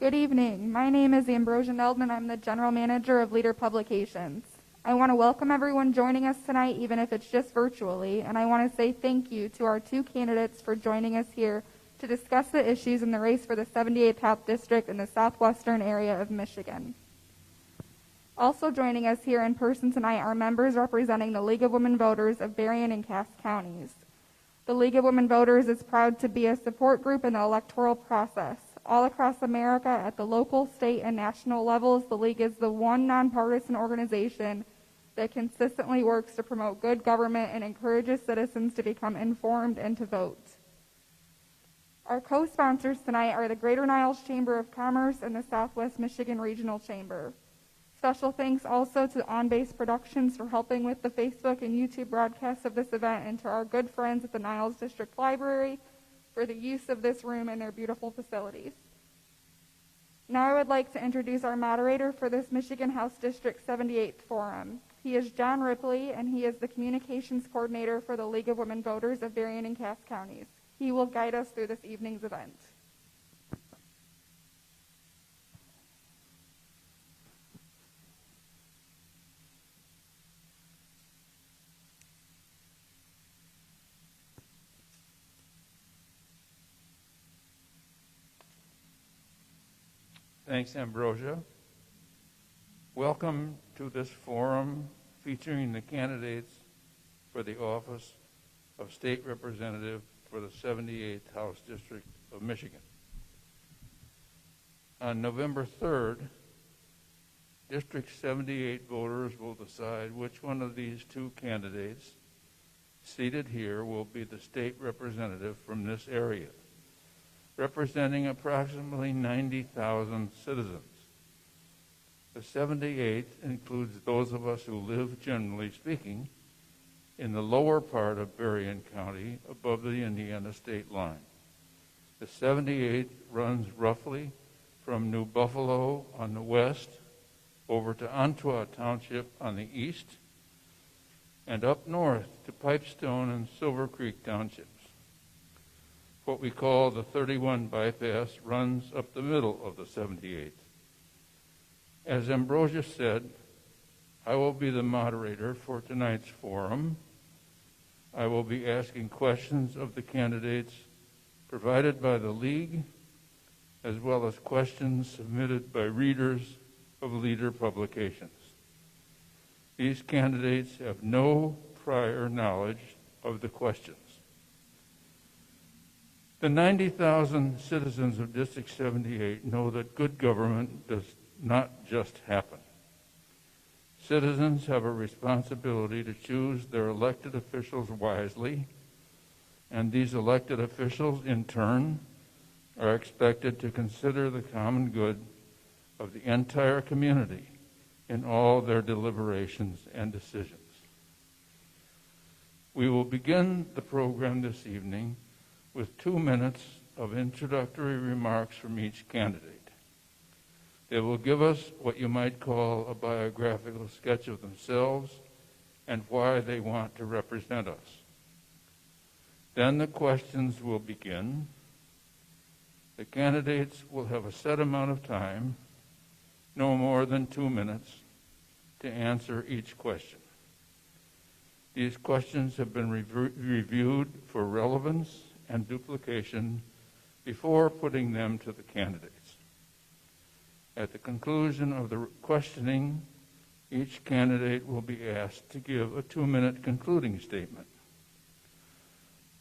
Good evening. My name is Ambrosia Neldman. I'm the General Manager of Leader Publications. I want to welcome everyone joining us tonight, even if it's just virtually, and I want to say thank you to our two candidates for joining us here to discuss the issues in the race for the 78th House District in the southwestern area of Michigan. Also joining us here in person tonight are members representing the League of Women Voters of Berrien and Cass counties. The League of Women Voters is proud to be a support group in the electoral process. All across America, at the local, state, and national levels, the League is the one nonpartisan organization that consistently works to promote good government and encourages citizens to become informed and to vote. Our co-sponsors tonight are the Greater Niles Chamber of Commerce and the Southwest Michigan Regional Chamber. Special thanks also to Onbase Productions for helping with the Facebook and YouTube broadcasts of this event, and to our good friends at the Niles District Library for the use of this room and their beautiful facilities. Now I would like to introduce our moderator for this Michigan House District 78th Forum. He is John Ripley, and he is the Communications Coordinator for the League of Women Voters of Berrien and Cass counties. He will guide us through this evening's event. Thanks, Ambrosia. Welcome to this forum featuring the candidates for the office of State Representative for the 78th House District of Michigan. On November 3rd, District 78 voters will decide which one of these two candidates seated here will be the state representative from this area, representing approximately 90,000 citizens. The 78th includes those of us who live, generally speaking, in the lower part of Berrien County above the Indiana state line. The 78th runs roughly from New Buffalo on the west over to Ontois Township on the east and up north to Pipestone and Silver Creek Townships. What we call the 31 bypass runs up the middle of the 78th. As Ambrosia said, I will be the moderator for tonight's forum. I will be asking questions of the candidates provided by the League, as well as questions submitted by readers of Leader Publications. These candidates have no prior knowledge of the questions. The 90,000 citizens of District 78 know that good government does not just happen. Citizens have a responsibility to choose their elected officials wisely, and these elected officials, in turn, are expected to consider the common good of the entire community in all their deliberations and decisions. We will begin the program this evening with 2 minutes of introductory remarks from each candidate. They will give us what you might call a biographical sketch of themselves and why they want to represent us. Then the questions will begin. The candidates will have a set amount of time, no more than 2 minutes, to answer each question. These questions have been reviewed for relevance and duplication before putting them to the candidates. At the conclusion of the questioning, each candidate will be asked to give a 2-minute concluding statement.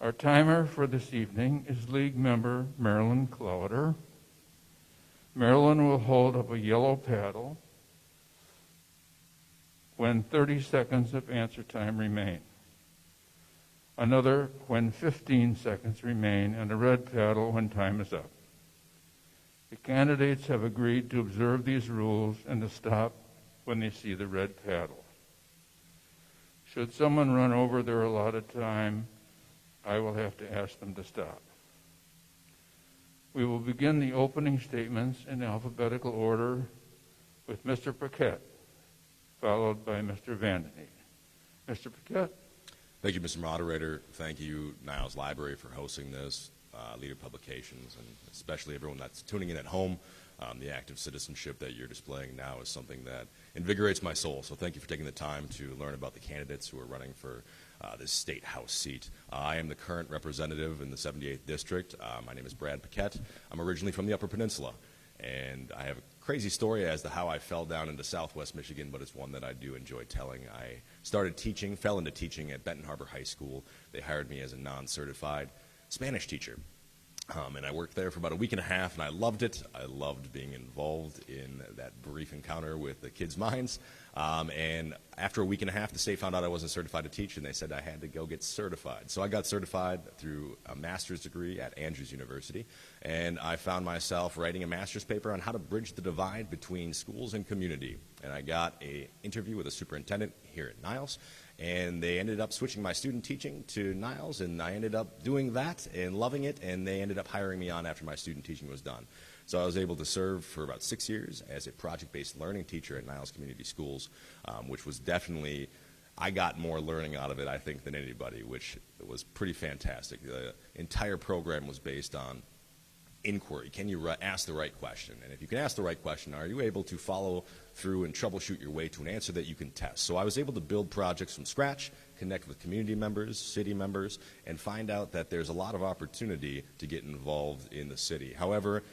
Our timer for this evening is League member Marilyn Clowder. Marilyn will hold up a yellow paddle when 30 seconds of answer time remain. Another when 15 seconds remain, and a red paddle when time is up. The candidates have agreed to observe these rules and to stop when they see the red paddle. Should someone run over their allotted time, I will have to ask them to stop. We will begin the opening statements in alphabetical order with Mr. Paquette, followed by Mr. VandenHeede. Mr. Paquette. Thank you, Mr. Moderator. Thank you, Niles Library, for hosting this. Leader Publications, and especially everyone that's tuning in at home. The active citizenship that you're displaying now is something that invigorates my soul. So thank you for taking the time to learn about the candidates who are running for this state house seat. I am the current representative in the 78th District. My name is Brad Paquette. I'm originally from the Upper Peninsula, and I have a crazy story as to how I fell down into Southwest Michigan, but it's one that I do enjoy telling. I started teaching, fell into teaching at Benton Harbor High School. They hired me as a non-certified Spanish teacher. And I worked there for about a week and a half, and I loved it. I loved being involved in that brief encounter with the kids' minds. And after a week and a half, the state found out I wasn't certified to teach, and they said I had to go get certified. So I got certified through a master's degree at Andrews University, and I found myself writing a master's paper on how to bridge the divide between schools and community. And I got an interview with a superintendent here at Niles, and they ended up switching my student teaching to Niles, and I ended up doing that and loving it, and they ended up hiring me on after my student teaching was done. So I was able to serve for about 6 years as a project-based learning teacher at Niles Community Schools, which was definitely, I got more learning out of it, I think, than anybody, which was pretty fantastic. The entire program was based on inquiry. Can you ask the right question? And if you can ask the right question, are you able to follow through and troubleshoot your way to an answer that you can test? So I was able to build projects from scratch, connect with community members, city members, and find out that there's a lot of opportunity to get involved in the city. However,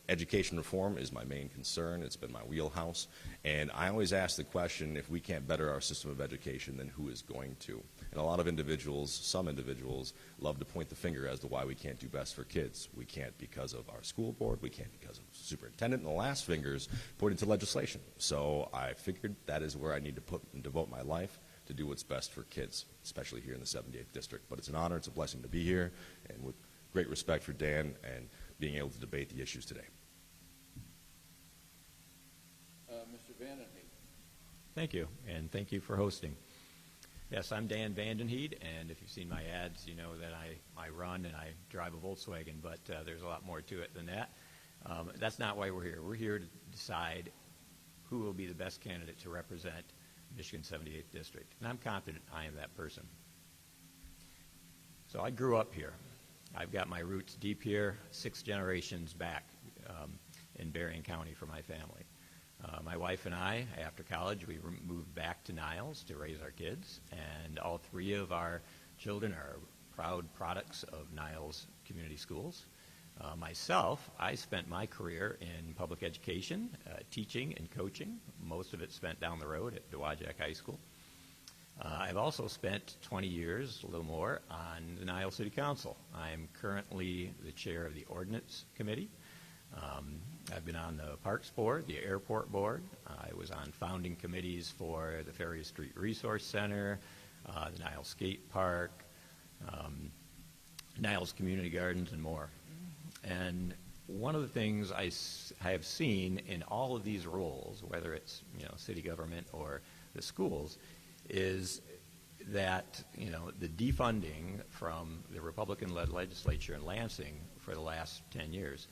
education reform is my main concern. It's been my wheelhouse. And I always ask the question, if we can't better our system of education, then who is going to? And a lot of individuals, some individuals, love to point the finger as to why we can't do best for kids. We can't because of our school board. We can't because of the superintendent. And the last fingers pointed to legislation. So I figured that is where I need to put and devote my life to do what's best for kids, especially here in the 78th District. But it's an honor, it's a blessing to be here, and with great respect for Dan and being able to debate the issues today. Mr. VandenHeede. Thank you, and thank you for hosting. Yes, I'm Dan VandenHeede, and if you've seen my ads, you know that I run and I drive a Volkswagen, but there's a lot more to it than that. That's not why we're here. We're here to decide who will be the best candidate to represent Michigan 78th District, and I'm confident I am that person. So I grew up here. I've got my roots deep here, 6 generations back in Berrien County for my family. My wife and I, after college, we moved back to Niles to raise our kids, and all 3 of our children are proud products of Niles Community Schools. Myself, I spent my career in public education, teaching and coaching, most of it spent down the road at Dowagiac High School. I've also spent 20 years, a little more, on the Niles City Council. I'm currently the chair of the Ordinance Committee. I've been on the Parks Board, the Airport Board. I was on founding committees for the Ferry Street Resource Center, the Niles Skate Park, Niles Community Gardens, and more. And one of the things I have seen in all of these roles, whether it's city government or the schools, is that the defunding from the Republican-led legislature in Lansing for the last 10 years.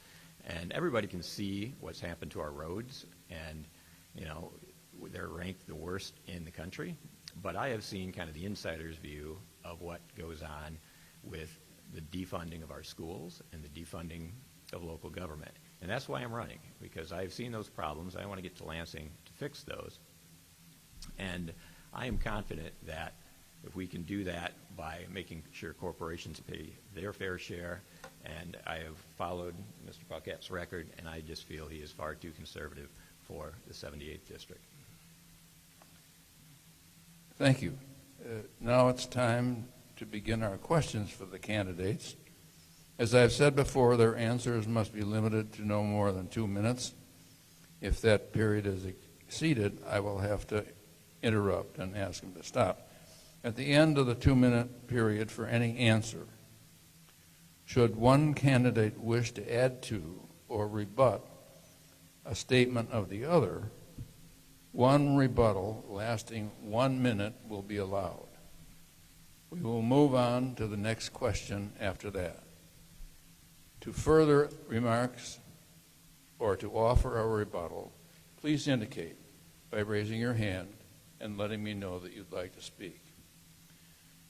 And everybody can see what's happened to our roads, and they're ranked the worst in the country. But I have seen kind of the insider's view of what goes on with the defunding of our schools and the defunding of local government. And that's why I'm running, because I've seen those problems. I want to get to Lansing to fix those. And I am confident that if we can do that by making sure corporations pay their fair share, and I have followed Mr. Paquette's record, and I just feel he is far too conservative for the 78th District. Thank you. Now it's time to begin our questions for the candidates. As I've said before, their answers must be limited to no more than 2 minutes. If that period is exceeded, I will have to interrupt and ask them to stop. At the end of the 2-minute period for any answer, should one candidate wish to add to or rebut a statement of the other, one rebuttal lasting 1 minute will be allowed. We will move on to the next question after that. To further remarks or to offer a rebuttal, please indicate by raising your hand and letting me know that you'd like to speak.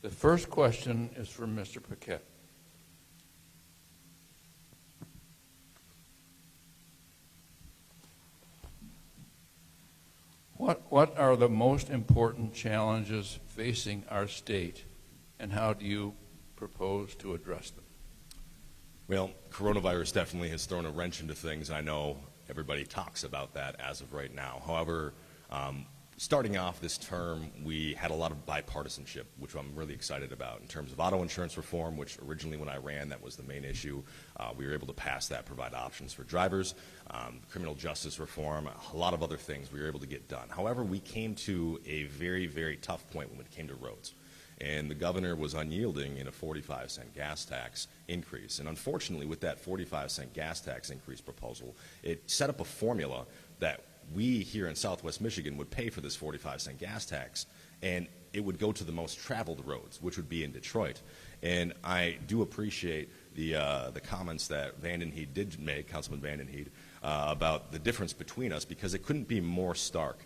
The first question is for Mr. Paquette. What are the most important challenges facing our state, and how do you propose to address them? Well, coronavirus definitely has thrown a wrench into things. I know everybody talks about that as of right now. However, starting off this term, we had a lot of bipartisanship, which I'm really excited about in terms of auto insurance reform, which originally when I ran, that was the main issue. We were able to pass that, provide options for drivers, criminal justice reform, a lot of other things we were able to get done. However, we came to a very, very tough point when it came to roads. And the governor was unyielding in a 45-cent gas tax increase. And unfortunately, with that 45-cent gas tax increase proposal, it set up a formula that we here in Southwest Michigan would pay for this 45-cent gas tax, and it would go to the most traveled roads, which would be in Detroit. And I do appreciate the comments that VandenHeede did make, Councilman VandenHeede, about the difference between us, because it couldn't be more stark.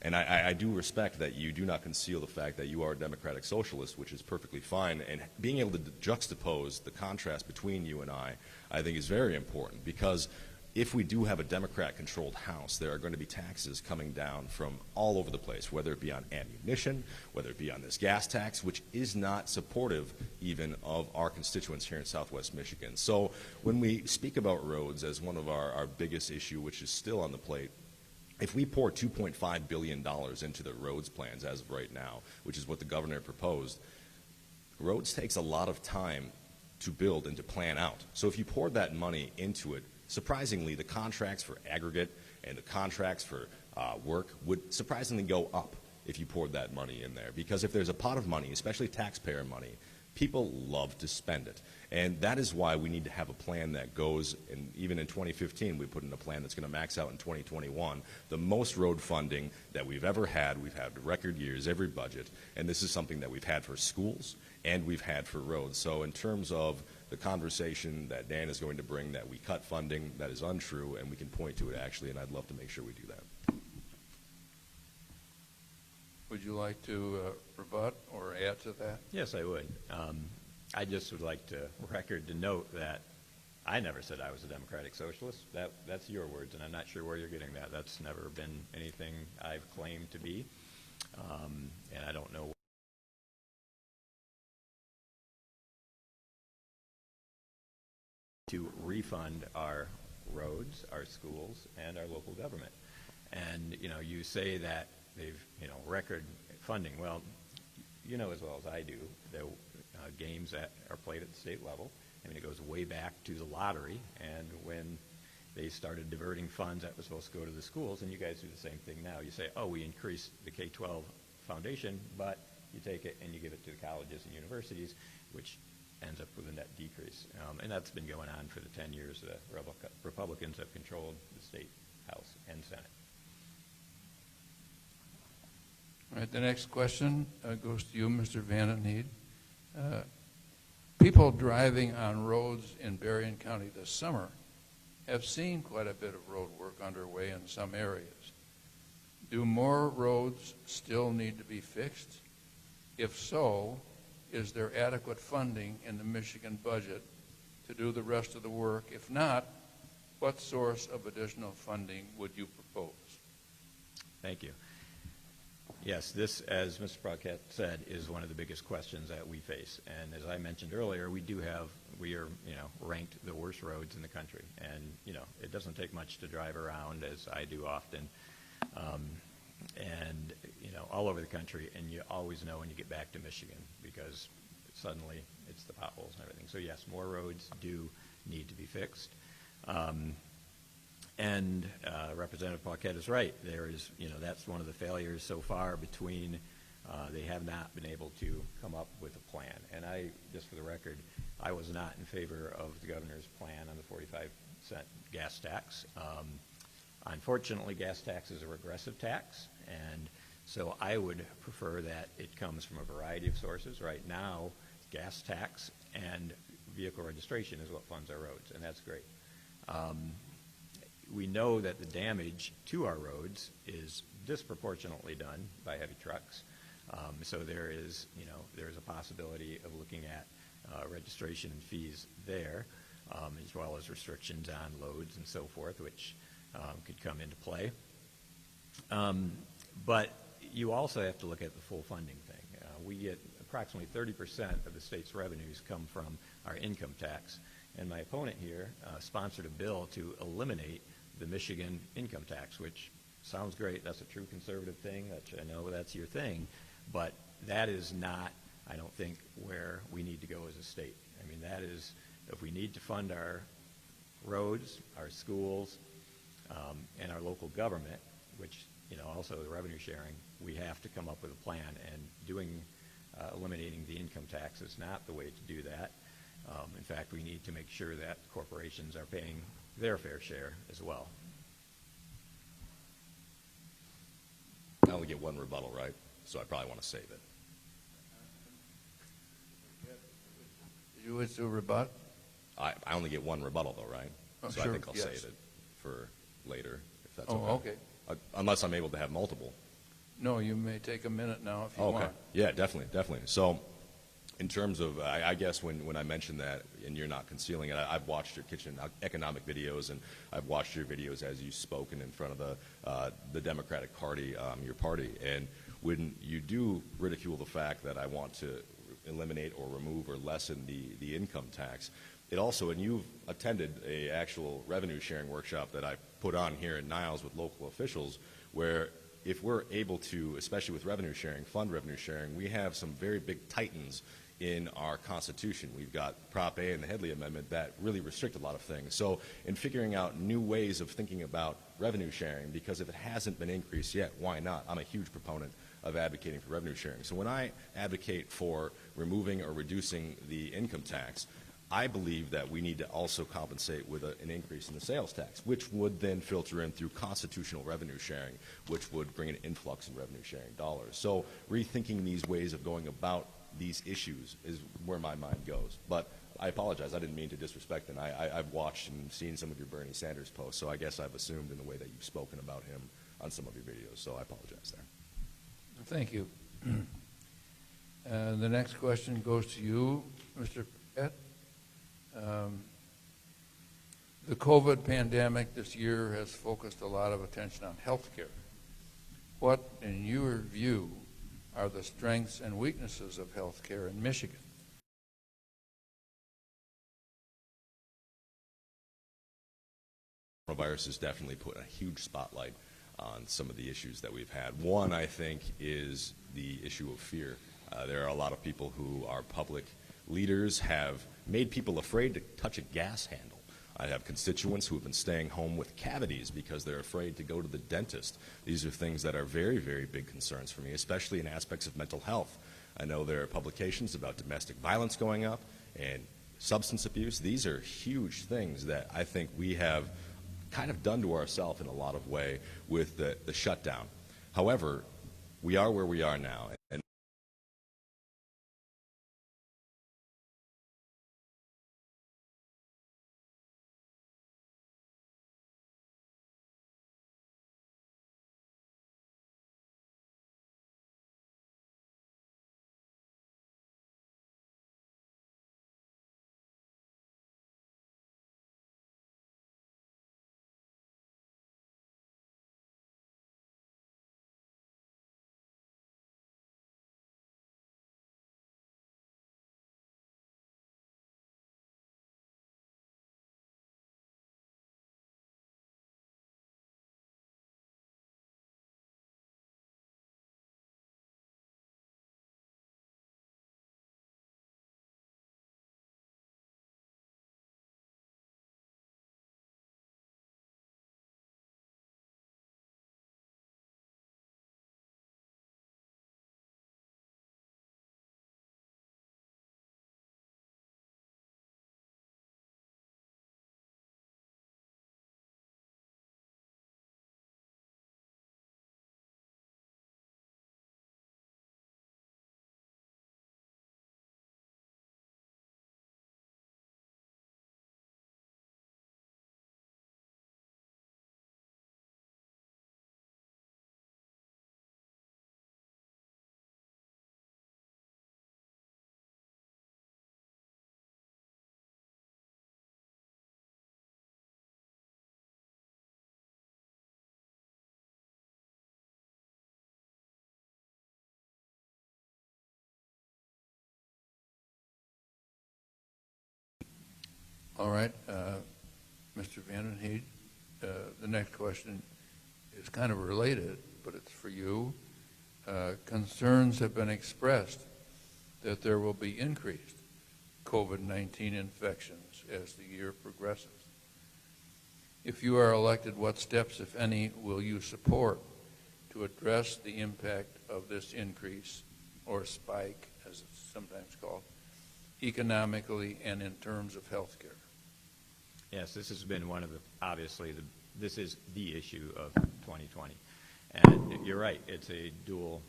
And I do respect that you do not conceal the fact that you are a democratic socialist, which is perfectly fine. And being able to juxtapose the contrast between you and I think is very important, because if we do have a Democrat-controlled House, there are going to be taxes coming down from all over the place, whether it be on ammunition, whether it be on this gas tax, which is not supportive even of our constituents here in Southwest Michigan. So when we speak about roads as one of our biggest issue, which is still on the plate, if we pour $2.5 billion into the roads plans as of right now, which is what the governor proposed, roads takes a lot of time to build and to plan out. So if you pour that money into it, surprisingly, the contracts for aggregate and the contracts for work would surprisingly go up if you poured that money in there. Because if there's a pot of money, especially taxpayer money, people love to spend it. And that is why we need to have a plan that goes, and even in 2015, we put in a plan that's going to max out in 2021, the most road funding that we've ever had. We've had record years, every budget, and this is something that we've had for schools and we've had for roads. So in terms of the conversation that Dan is going to bring, that we cut funding, that is untrue, and we can point to it actually, and I'd love to make sure we do that. Would you like to rebut or add to that? Yes, I would. I just would like to record to note that I never said I was a democratic socialist. That's your words, and I'm not sure where you're getting that. That's never been anything I've claimed to be, and I don't know to refund our roads, our schools, and our local government. And, you know, you say that they've, record funding. Well, you know as well as I do, the games that are played at the state level, I mean, it goes way back to the lottery, and when they started diverting funds that were supposed to go to the schools, and you guys do the same thing now. You say, oh, we increased the K-12 foundation, but you take it and you give it to the colleges and universities, which ends up with a net decrease. And that's been going on for the 10 years that Republicans have controlled the state House and Senate. All right, the next question goes to you, Mr. VandenHeede. People driving on roads in Berrien County this summer have seen quite a bit of road work underway in some areas. Do more roads still need to be fixed? If so, is there adequate funding in the Michigan budget to do the rest of the work? If not, what source of additional funding would you propose? Thank you. Yes, this, as Mr. Paquette said, is one of the biggest questions that we face. And as I mentioned earlier, we are, ranked the worst roads in the country. And, it doesn't take much to drive around, as I do often, and, all over the country. And you always know when you get back to Michigan, because suddenly it's the potholes and everything. So yes, more roads do need to be fixed. And Representative Paquette is right. There is, that's one of the failures so far between, they have not been able to come up with a plan. And I, just for the record, I was not in favor of the governor's plan on the 45-cent gas tax. Unfortunately, gas tax is a regressive tax, and so I would prefer that it comes from a variety of sources. Right now, gas tax and vehicle registration is what funds our roads, and that's great. We know that the damage to our roads is disproportionately done by heavy trucks. So there is, there is a possibility of looking at registration and fees there, as well as restrictions on loads and so forth, which could come into play. But you also have to look at the full funding thing. We get approximately 30% of the state's revenues come from our income tax. And my opponent here sponsored a bill to eliminate the Michigan income tax, which sounds great. That's a true conservative thing. I know that's your thing. But that is not, I don't think, where we need to go as a state. I mean, that is, if we need to fund our roads, our schools, and our local government, which, also the revenue sharing, we have to come up with a plan. And eliminating the income tax is not the way to do that. In fact, we need to make sure that corporations are paying their fair share as well. I only get one rebuttal, right? So I probably want to save it. You wish to rebut? I only get one rebuttal, though, right? Oh, so sure, I think I'll yes. save it for later, if that's okay. Unless I'm able to have multiple. No, you may take a minute now if you Okay. want. Yeah, definitely. So in terms of, I guess when I mentioned that, and you're not concealing it, I've watched your kitchen economic videos, and I've watched your videos as you've spoken in front of the Democratic Party, your party. And when you do ridicule the fact that I want to eliminate or remove or lessen the income tax, it also, and you've attended a actual revenue sharing workshop that I put on here in Niles with local officials, where if we're able to, especially with revenue sharing, fund revenue sharing, we have some very big titans in our Constitution. We've got Prop A and the Headley Amendment that really restrict a lot of things. So in figuring out new ways of thinking about revenue sharing, because if it hasn't been increased yet, why not? I'm a huge proponent of advocating for revenue sharing. So when I advocate for removing or reducing the income tax, I believe that we need to also compensate with an increase in the sales tax, which would then filter in through constitutional revenue sharing, which would bring an influx in revenue sharing dollars. So rethinking these ways of going about these issues is where my mind goes. But I apologize. I didn't mean to disrespect him. I've watched and seen some of your Bernie Sanders posts, so I guess I've assumed in the way that you've spoken about him on some of your videos. So I apologize there. Thank you. The next question goes to you, Mr. Paquette. The COVID pandemic this year has focused a lot of attention on health care. What, in your view, are the strengths and weaknesses of health care in Michigan? Coronavirus has definitely put a huge spotlight on some of the issues that we've had. One, I think, is the issue of fear. There are a lot of people who are public leaders, have made people afraid to touch a gas handle. I have constituents who have been staying home with cavities because they're afraid to go to the dentist. These are things that are very, very big concerns for me, especially in aspects of mental health. I know there are publications about domestic violence going up and substance abuse. These are huge things that I think we have kind of done to ourselves in a lot of way with the shutdown. However, we are where we are now. And All right, Mr. VandenHeede, the next question is kind of related, but it's for you. Concerns have been expressed that there will be increased COVID-19 infections as the year progresses. If you are elected, what steps, if any, will you support to address the impact of this increase, or spike, as it's sometimes called, economically and in terms of health care? Yes, this has been one of the, obviously, this is the issue of 2020. And you're right, it's a dual,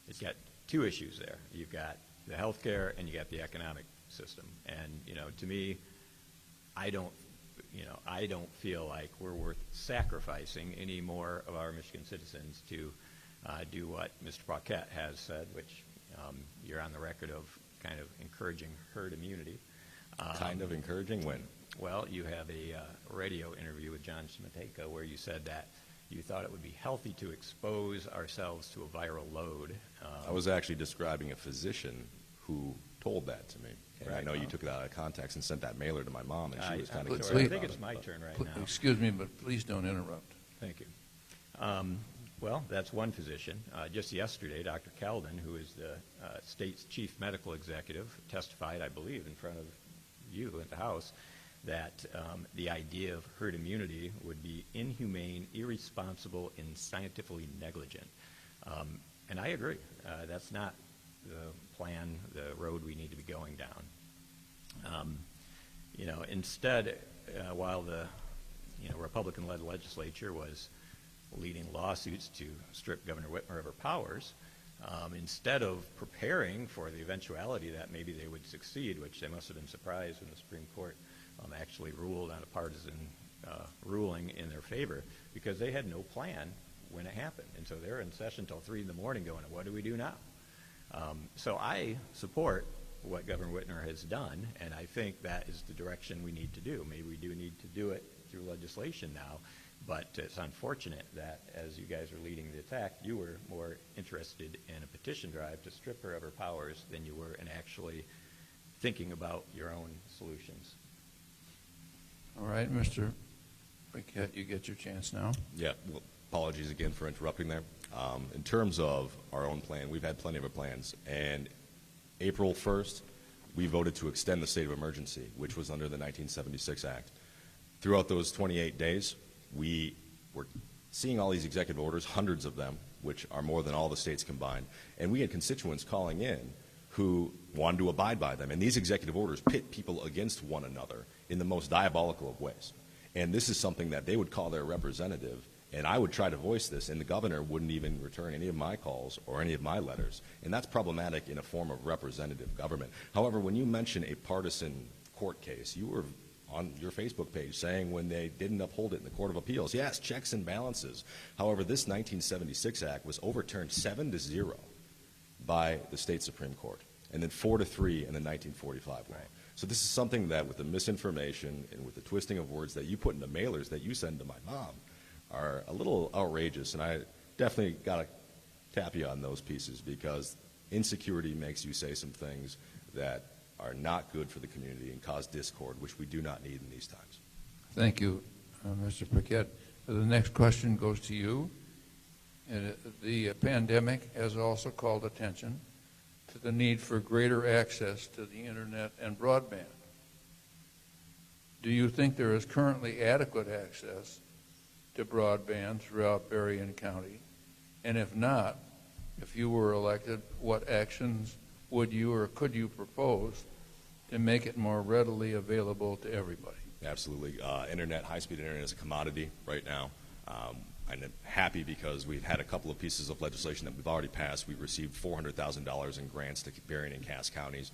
it's got two issues there. You've got the health care and you got the economic system. And, to me, I don't feel like we're worth sacrificing any more of our Michigan citizens to do what Mr. Paquette has said, which you're on the record of kind of encouraging herd immunity. Kind of encouraging when? Well, you have a radio interview with John Smiteka where you said that you thought it would be healthy to expose ourselves to a viral load. I was actually describing a physician who told that to me. And Right. I know you took it out of context and sent that mailer to my mom, and she was kind of please- concerned I think about it's it, my but- turn right now. Excuse me, but please don't interrupt. Thank you. Well, that's one physician. Just yesterday, Dr. Keldon, who is the state's chief medical executive, testified, I believe, in front of you at the House, that the idea of herd immunity would be inhumane, irresponsible, and scientifically negligent. And I agree. That's not the plan, the road we need to be going down. Instead, while the Republican-led legislature was leading lawsuits to strip Governor Whitmer of her powers, instead of preparing for the eventuality that maybe they would succeed, which they must have been surprised when the Supreme Court actually ruled on a partisan ruling in their favor, because they had no plan when it happened. And so they're in session till 3 in the morning going, what do we do now? So I support what Governor Whitmer has done, and I think that is the direction we need to do. Maybe we do need to do it through legislation now, but it's unfortunate that as you guys are leading the attack, you were more interested in a petition drive to strip her of her powers than you were in actually thinking about your own solutions. All right, Mr. Paquette, you get your chance now. Yeah, well, apologies again for interrupting there. In terms of our own plan, we've had plenty of plans, and April 1st, we voted to extend the state of emergency, which was under the 1976 Act. Throughout those 28 days, we were seeing all these executive orders, hundreds of them, which are more than all the states combined, and we had constituents calling in who wanted to abide by them, and these executive orders pit people against one another in the most diabolical of ways. And this is something that they would call their representative, and I would try to voice this, and the governor wouldn't even return any of my calls or any of my letters. And that's problematic in a form of representative government. However, when you mention a partisan court case, you were on your Facebook page saying when they didn't uphold it in the Court of Appeals, yes, checks and balances. However, this 1976 Act was overturned 7-0 by the state Supreme Court, and then 4-3 in the 1945 law. Right. So this is something that with the misinformation and with the twisting of words that you put into mailers that you send to my mom are a little outrageous, and I definitely got to tap you on those pieces, because insecurity makes you say some things that are not good for the community and cause discord, which we do not need in these times. Thank you, Mr. Paquette. The next question goes to you. And the pandemic has also called attention to the need for greater access to the internet and broadband. Do you think there is currently adequate access to broadband throughout Berrien County? And if not, if you were elected, what actions would you or could you propose to make it more readily available to everybody? Absolutely. Internet, high-speed internet is a commodity right now. I'm happy because we've had a couple of pieces of legislation that we've already passed. We've received $400,000 in grants to Berrien and Cass counties,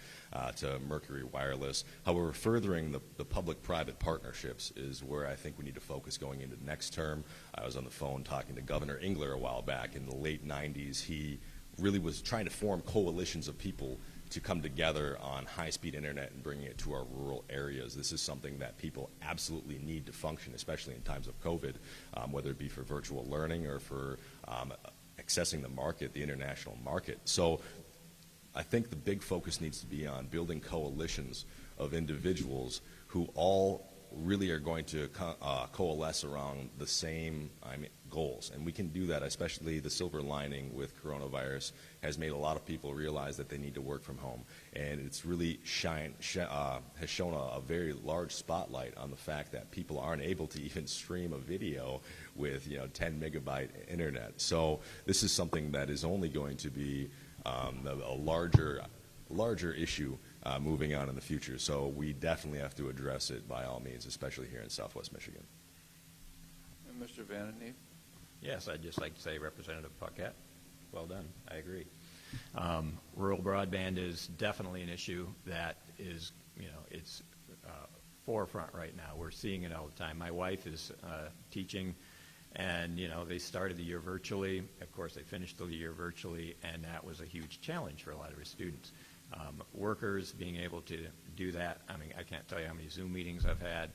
to Mercury Wireless. However, furthering the public-private partnerships is where I think we need to focus going into the next term. I was on the phone talking to Governor Engler a while back. In the late 90s, he really was trying to form coalitions of people to come together on high-speed internet and bringing it to our rural areas. This is something that people absolutely need to function, especially in times of COVID, whether it be for virtual learning or for accessing the market, the international market. So I think the big focus needs to be on building coalitions of individuals who all really are going to coalesce around the same goals. And we can do that, especially the silver lining with coronavirus has made a lot of people realize that they need to work from home. And it's really has shown a very large spotlight on the fact that people aren't able to even stream a video with 10 megabyte internet. So this is something that is only going to be a larger issue moving on in the future. So we definitely have to address it by all means, especially here in Southwest Michigan. And Mr. VandenHeede? Yes, I'd just like to say, Representative Paquette, well done. I agree. Rural broadband is definitely an issue that is, it's forefront right now. We're seeing it all the time. My wife is teaching, and, they started the year virtually. Of course, they finished the year virtually, and that was a huge challenge for a lot of her students. Workers being able to do that. I mean, I can't tell you how many Zoom meetings I've had.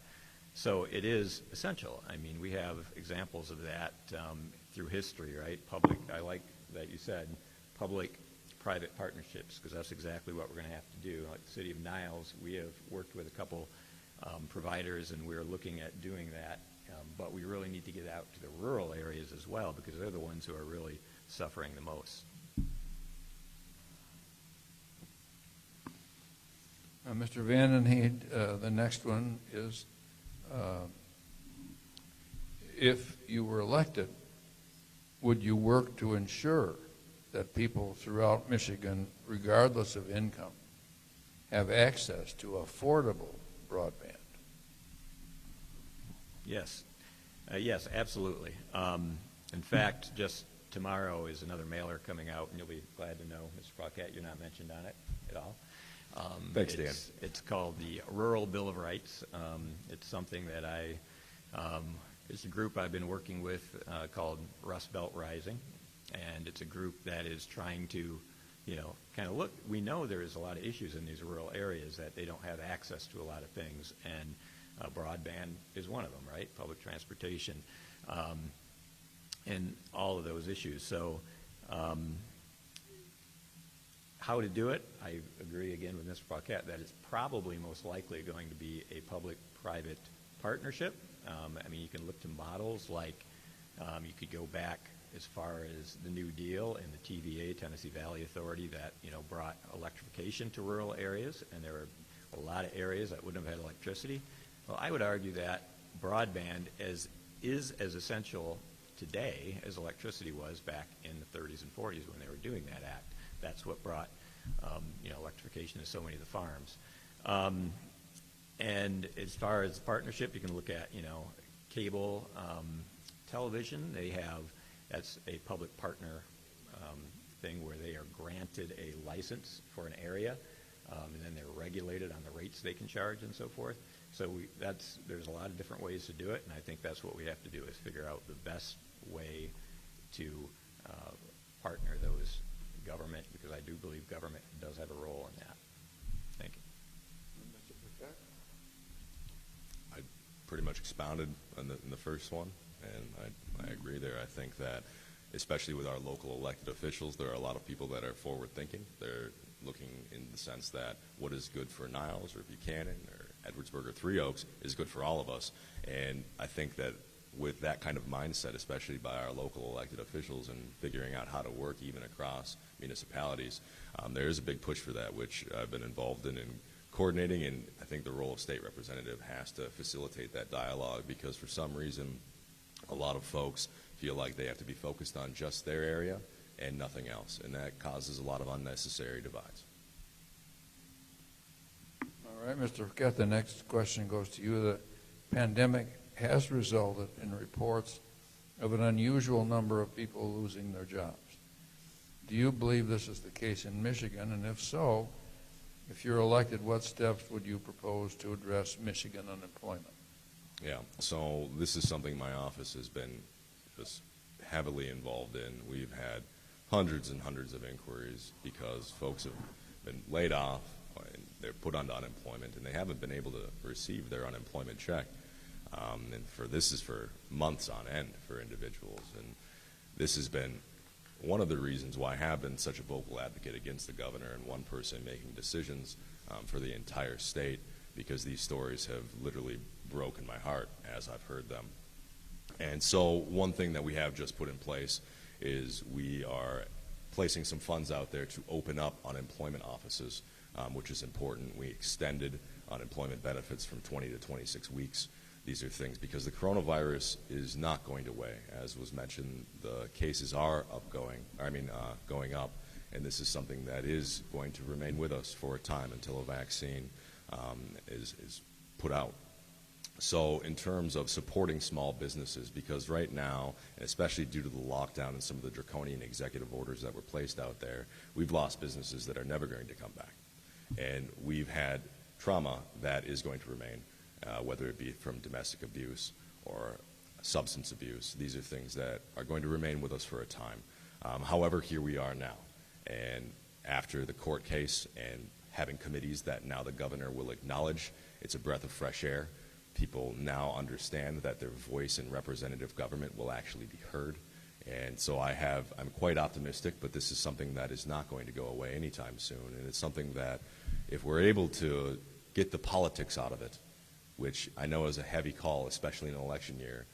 So it is essential. I mean, we have examples of that through history, right? I like that you said public-private partnerships, because that's exactly what we're going to have to do. Like the city of Niles, we have worked with a couple providers, and we're looking at doing that. But we really need to get out to the rural areas as well, because they're the ones who are really suffering the most. Mr. VandenHeede, the next one is, if you were elected, would you work to ensure that people throughout Michigan, regardless of income, have access to affordable broadband? Yes. Yes, absolutely. In fact, just tomorrow is another mailer coming out, and you'll be glad to know, Mr. Paquette, you're not mentioned on it at all. Thanks, Dan. It's called the Rural Bill of Rights. It's something that it's a group I've been working with called Rust Belt Rising, and it's a group that is trying to, kind of look. We know there is a lot of issues in these rural areas that they don't have access to a lot of things, and broadband is one of them, right? Public transportation, and all of those issues. So. How to do it, I agree again with Mr. Paquette that it's probably most likely going to be a public-private partnership. I mean, you can look to models like you could go back as far as the New Deal and the TVA, Tennessee Valley Authority, that brought electrification to rural areas, and there were a lot of areas that wouldn't have had electricity. Well, I would argue that broadband is as essential today as electricity was back in the 30s and 40s when they were doing that act. That's what brought electrification to so many of the farms. And as far as partnership, you can look at cable television. That's a public partner thing where they are granted a license for an area, and then they're regulated on the rates they can charge and so forth. So there's a lot of different ways to do it, and I think that's what we have to do is figure out the best way to partner those government, because I do believe government does have a role in that. Thank you. Mr. Paquette? I pretty much expounded in the first one, and I agree there. I think that, especially with our local elected officials, there are a lot of people that are forward-thinking. They're looking in the sense that what is good for Niles or Buchanan or Edwardsburg or Three Oaks is good for all of us. And I think that with that kind of mindset, especially by our local elected officials and figuring out how to work even across municipalities, there is a big push for that, which I've been involved in coordinating, and I think the role of state representative has to facilitate that dialogue, because for some reason a lot of folks feel like they have to be focused on just their area and nothing else, and that causes a lot of unnecessary divides. All right, Mr. Paquette, the next question goes to you. The pandemic has resulted in reports of an unusual number of people losing their jobs. Do you believe this is the case in Michigan? And if so, if you're elected, what steps would you propose to address Michigan unemployment? Yeah, so this is something my office has been just heavily involved in. We've had hundreds and hundreds of inquiries because folks have been laid off and they're put onto unemployment, and they haven't been able to receive their unemployment check. And this is for months on end for individuals, and this has been one of the reasons why I have been such a vocal advocate against the governor and one person making decisions for the entire state, because these stories have literally broken my heart as I've heard them. And so one thing that we have just put in place is we are placing some funds out there to open up unemployment offices, which is important. We extended unemployment benefits from 20 to 26 weeks. These are things because the coronavirus is not going away. As was mentioned, the cases are going up, and this is something that is going to remain with us for a time until a vaccine is put out. So in terms of supporting small businesses, because right now, and especially due to the lockdown and some of the draconian executive orders that were placed out there, we've lost businesses that are never going to come back. And we've had trauma that is going to remain, whether it be from domestic abuse or substance abuse. These are things that are going to remain with us for a time. However, here we are now. And after the court case and having committees that now the governor will acknowledge, it's a breath of fresh air. People now understand that their voice in representative government will actually be heard. And so I'm quite optimistic, but this is something that is not going to go away anytime soon. And it's something that if we're able to get the politics out of it, which I know is a heavy call, especially in an election year,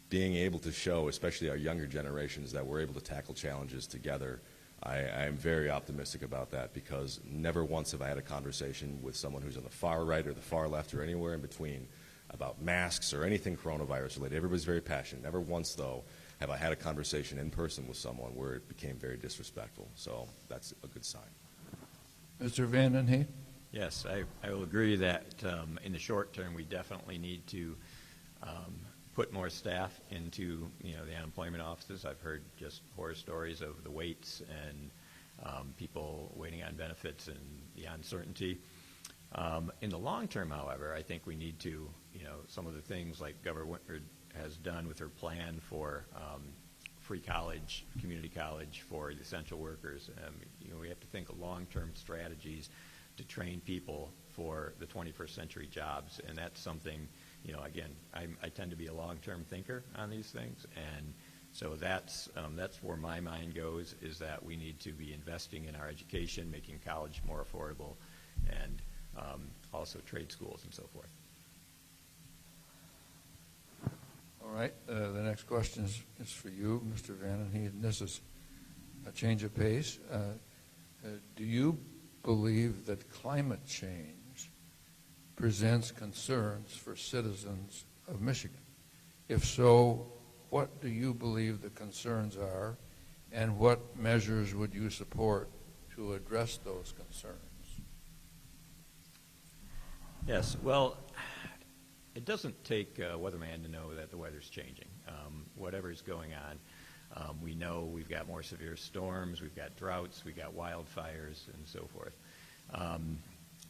being able to show, especially our younger generations, that we're able to tackle challenges together, I am very optimistic about that, because never once have I had a conversation with someone who's on the far right or the far left or anywhere in between about masks or anything coronavirus related. Everybody's very passionate. Never once, though, have I had a conversation in person with someone where it became very disrespectful. So that's a good sign. Mr. VandenHeede? Yes, I will agree that in the short term we definitely need to put more staff into the unemployment offices. I've heard just horror stories of the waits and people waiting on benefits and the uncertainty. In the long term, however, I think we need to, some of the things like Governor Whitmer has done with her plan for free college, community college for the essential workers. We have to think of long-term strategies to train people for the 21st century jobs, and that's something, again, I tend to be a long-term thinker on these things, and so that's where my mind goes, is that we need to be investing in our education, making college more affordable, and also trade schools and so forth. All right. The next question is for you, Mr. VandenHeede, and this is a change of pace. Do you believe that climate change presents concerns for citizens of Michigan? If so, what do you believe the concerns are, and what measures would you support to address those concerns? Yes, well, it doesn't take a weatherman to know that the weather's changing. Whatever's going on, we know we've got more severe storms, we've got droughts, we've got wildfires, and so forth.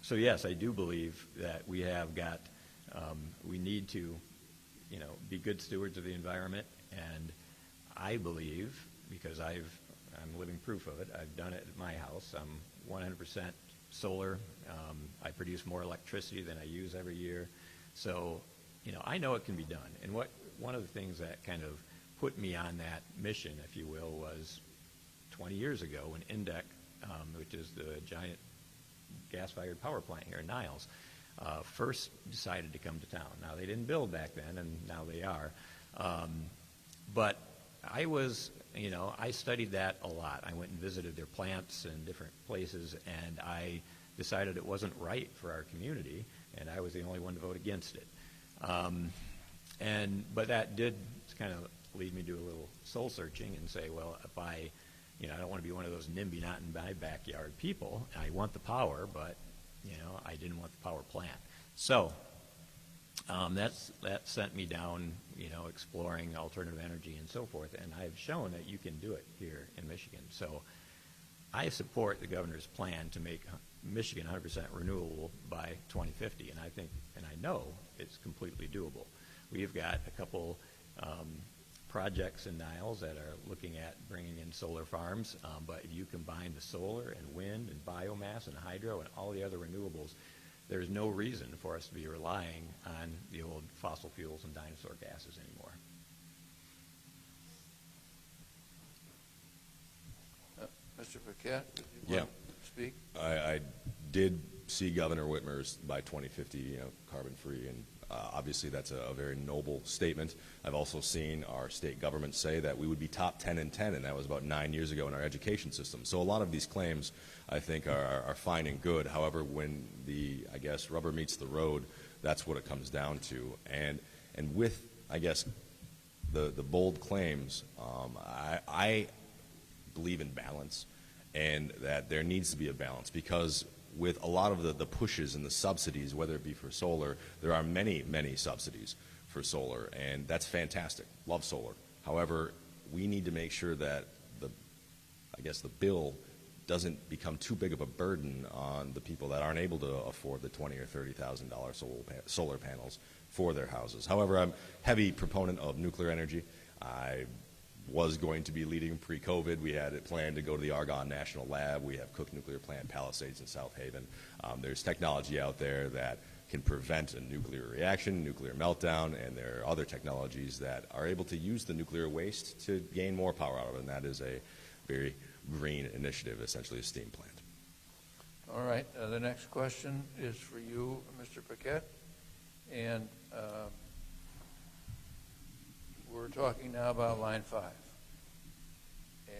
So yes, I do believe that we have got, we need to, be good stewards of the environment, and I believe, because I'm living proof of it, I've done it at my house, I'm 100% solar. I produce more electricity than I use every year. So, I know it can be done. And one of the things that kind of put me on that mission, if you will, was 20 years ago when INDEC, which is the giant gas-fired power plant here in Niles, first decided to come to town. Now, they didn't build back then, and now they are. But I was, I studied that a lot. I went and visited their plants in different places, and I decided it wasn't right for our community, and I was the only one to vote against it. But that did kind of lead me to a little soul searching and say, well, if I don't want to be one of those NIMBY not in my backyard people. I want the power, but I didn't want the power plant. So that sent me down, exploring alternative energy and so forth, and I've shown that you can do it here in Michigan. So I support the governor's plan to make Michigan 100% renewable by 2050, and I know it's completely doable. We've got a couple projects in Niles that are looking at bringing in solar farms, but if you combine the solar and wind and biomass and hydro and all the other renewables, there's no reason for us to be relying on the old fossil fuels and dinosaur gases anymore. Mr. Paquette, did you want to speak? I did see Governor Whitmer's by 2050, carbon-free, and obviously that's a very noble statement. I've also seen our state government say that we would be top 10 in 10, and that was about 9 years ago in our education system. So a lot of these claims, I think, are fine and good. However, when the, rubber meets the road, that's what it comes down to. And with, the bold claims, I believe in balance, and that there needs to be a balance, because with a lot of the pushes and the subsidies, whether it be for solar, there are many, many subsidies for solar, and that's fantastic. Love solar. However, we need to make sure that the bill doesn't become too big of a burden on the people that aren't able to afford the $20,000 or $30,000 solar panels for their houses. However, I'm a heavy proponent of nuclear energy. I was going to be leading pre-COVID. We had it planned to go to the Argonne National Lab. We have Cook Nuclear Plant, Palisades in South Haven. There's technology out there that can prevent a nuclear reaction, nuclear meltdown, and there are other technologies that are able to use the nuclear waste to gain more power out of it, and that is a very green initiative, essentially a steam plant. All right. The next question is for you, Mr. Paquette. And we're talking now about Line 5.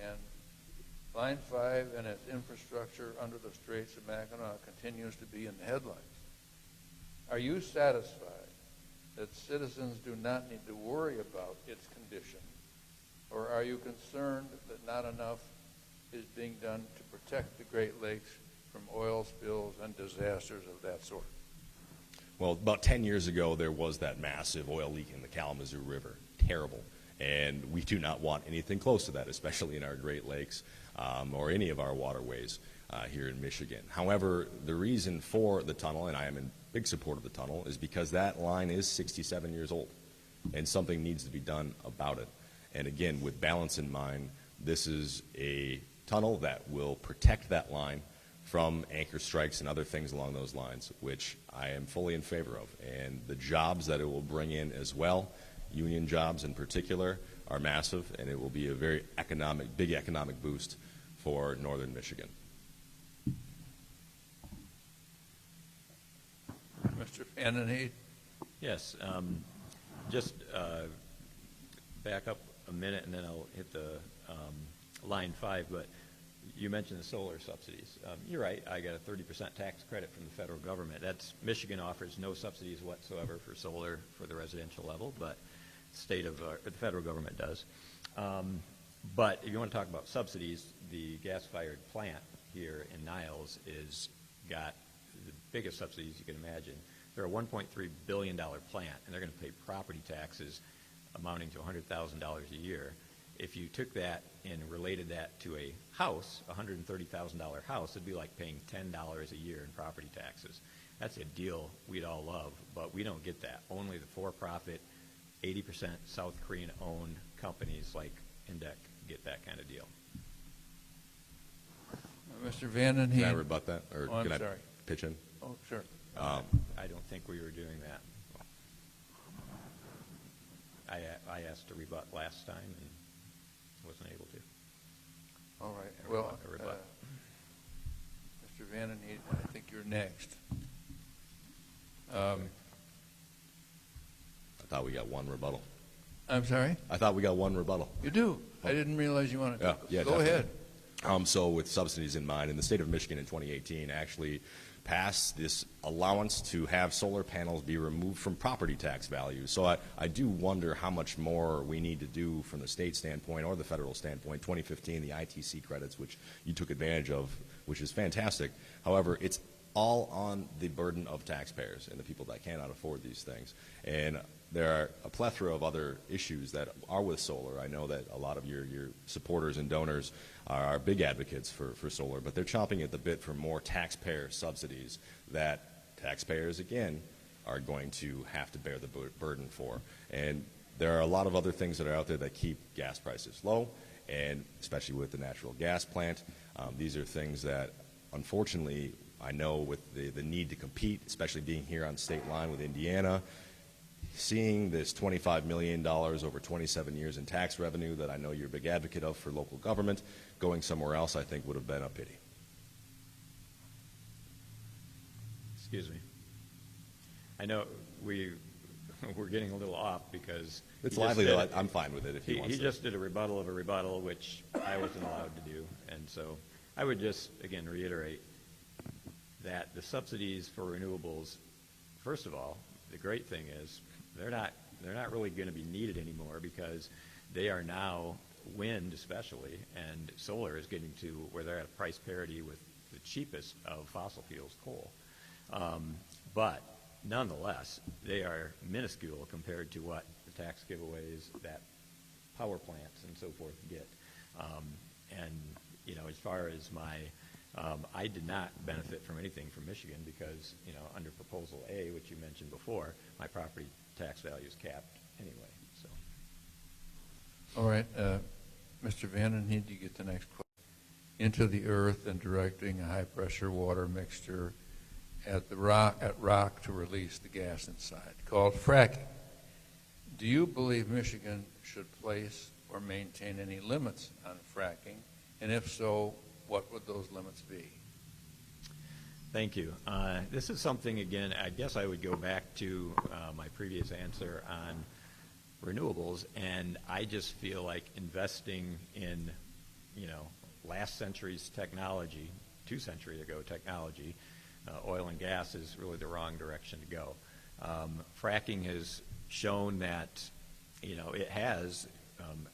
And Line 5 and its infrastructure under the Straits of Mackinac continues to be in the headlines. Are you satisfied that citizens do not need to worry about its condition? Or are you concerned that not enough is being done to protect the Great Lakes from oil spills and disasters of that sort? Well, about 10 years ago, there was that massive oil leak in the Kalamazoo River. Terrible. And we do not want anything close to that, especially in our Great Lakes or any of our waterways here in Michigan. However, the reason for the tunnel, and I am in big support of the tunnel, is because that line is 67 years old, and something needs to be done about it. And again, with balance in mind, this is a tunnel that will protect that line from anchor strikes and other things along those lines, which I am fully in favor of. And the jobs that it will bring in as well, union jobs in particular, are massive, and it will be a very big economic boost for northern Michigan. Mr. VandenHeede? Yes. Just back up a minute, and then I'll hit the Line 5, but you mentioned the solar subsidies. You're right. I got a 30% tax credit from the federal government. Michigan offers no subsidies whatsoever for solar for the residential level, but the federal government does. But if you want to talk about subsidies, the gas-fired plant here in Niles is got the biggest subsidies you can imagine. They're a $1.3 billion plant, and they're going to pay property taxes amounting to $100,000 a year. If you took that and related that to a house, a $130,000 house, it'd be like paying $10 a year in property taxes. That's a deal we'd all love, but we don't get that. Only the for-profit, 80% South Korean-owned companies like Indec get that kind of deal. Mr. VandenHeede? Can I rebut that? Or I'm can sorry. I pitch in? Oh, sure. I don't think we were doing that. I asked to rebut last time and wasn't able to. All right. I Well, rebut. Mr. VandenHeede, I think you're next. I thought we got one rebuttal. I'm sorry? I thought we got one rebuttal. You do? I didn't realize you wanted to. Yeah, Go definitely. ahead. So with subsidies in mind, in the state of Michigan in 2018 actually passed this allowance to have solar panels be removed from property tax value. So I do wonder how much more we need to do from the state standpoint or the federal standpoint. 2015, the ITC credits, which you took advantage of, which is fantastic. However, it's all on the burden of taxpayers and the people that cannot afford these things. And there are a plethora of other issues that are with solar. I know that a lot of your supporters and donors are big advocates for solar, but they're chomping at the bit for more taxpayer subsidies that taxpayers, again, are going to have to bear the burden for. And there are a lot of other things that are out there that keep gas prices low, and especially with the natural gas plant. These are things that, unfortunately, I know with the need to compete, especially being here on state line with Indiana, seeing this $25 million over 27 years in tax revenue that I know you're a big advocate of for local government going somewhere else, I think would have been a pity. Excuse me. I know we're getting a little off because It's lively, though. I'm fine with it if he wants He to. just did a rebuttal of a rebuttal, which I wasn't allowed to do. And so I would just, again, reiterate that the subsidies for renewables, first of all, the great thing is they're not really going to be needed anymore because they are now, wind especially, and solar is getting to where they're at price parity with the cheapest of fossil fuels, coal. But nonetheless, they are minuscule compared to what the tax giveaways that power plants and so forth get. And, you know, as far as my, I did not benefit from anything from Michigan because, you know, under Proposal A, which you mentioned before, my property tax value is capped anyway. So. All right, Mr. VandenHeede, you get the next question. Into the earth and directing a high-pressure water mixture at rock to release the gas inside, called fracking. Do you believe Michigan should place or maintain any limits on fracking? And if so, what would those limits be? Thank you. This is something, again, I guess I would go back to my previous answer on renewables, and I just feel like investing in, you know, last century's technology, 2 centuries ago technology, oil and gas is really the wrong direction to go. Fracking has shown that, you know, it has,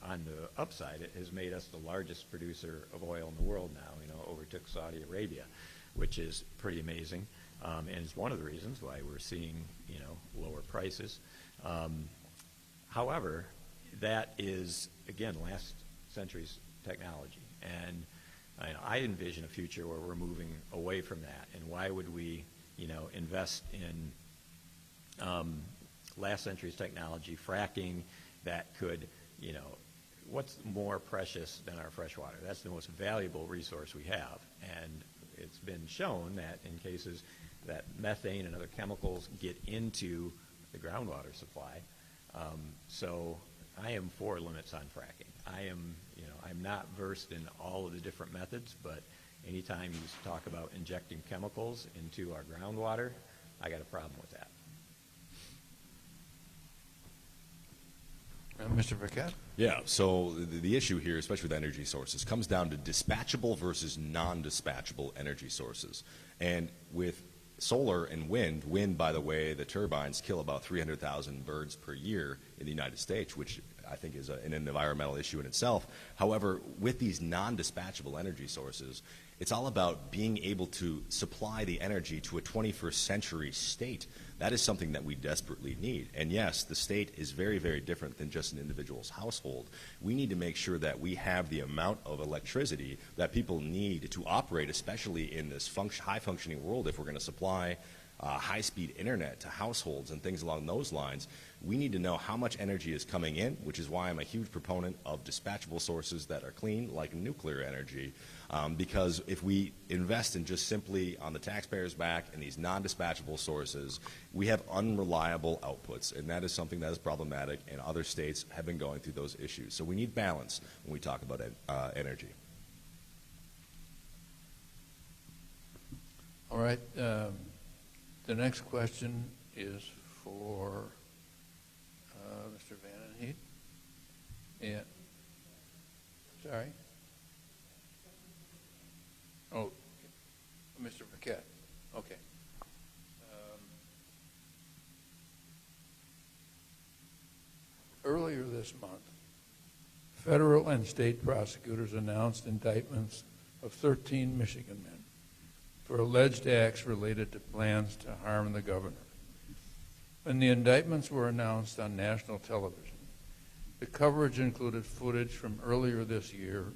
on the upside, it has made us the largest producer of oil in the world now, you know, overtook Saudi Arabia, which is pretty amazing, and it's one of the reasons why we're seeing, you know, lower prices. However, that is, again, last century's technology, and I envision a future where we're moving away from that. And why would we, you know, invest in last century's technology, fracking, that could, you know, what's more precious than our fresh water? That's the most valuable resource we have. And it's been shown that in cases that methane and other chemicals get into the groundwater supply. So I am for limits on fracking. I am, you know, I'm not versed in all of the different methods, but anytime you talk about injecting chemicals into our groundwater, I got a problem with that. Mr. Paquette? Yeah, so the issue here, especially with energy sources, comes down to dispatchable versus non-dispatchable energy sources. And with solar and wind, by the way, the turbines kill about 300,000 birds per year in the United States, which I think is an environmental issue in itself. However, with these non-dispatchable energy sources, it's all about being able to supply the energy to a 21st century state. That is something that we desperately need. And yes, the state is very, very different than just an individual's household. We need to make sure that we have the amount of electricity that people need to operate, especially in this high-functioning world. If we're going to supply high-speed internet to households and things along those lines, we need to know how much energy is coming in, which is why I'm a huge proponent of dispatchable sources that are clean, like nuclear energy, because if we invest in just simply on the taxpayer's back and these non-dispatchable sources, we have unreliable outputs, and that is something that is problematic, and other states have been going through those issues. So we need balance when we talk about energy. All right. The next question is for Mr. VandenHeede. Yeah. Sorry. Oh, Mr. Paquette. Okay. Earlier this month, federal and state prosecutors announced indictments of 13 Michigan men for alleged acts related to plans to harm the governor. When the indictments were announced on national television, the coverage included footage from earlier this year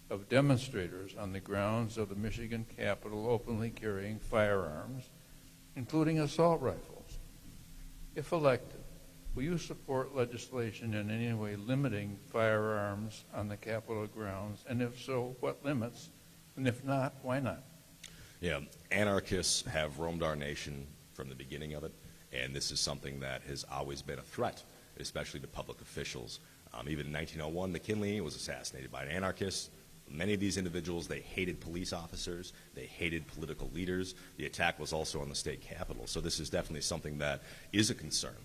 of demonstrators on the grounds of the Michigan Capitol openly carrying firearms, including assault rifles. If elected, will you support legislation in any way limiting firearms on the Capitol grounds? And if so, what limits? And if not, why not? Yeah, anarchists have roamed our nation from the beginning of it, And this is something that has always been a threat, especially to public officials. Even in 1901, McKinley was assassinated by an anarchist. Many of these individuals, they hated police officers, they hated political leaders. The attack was also on the state capitol. So this is definitely something that is a concern.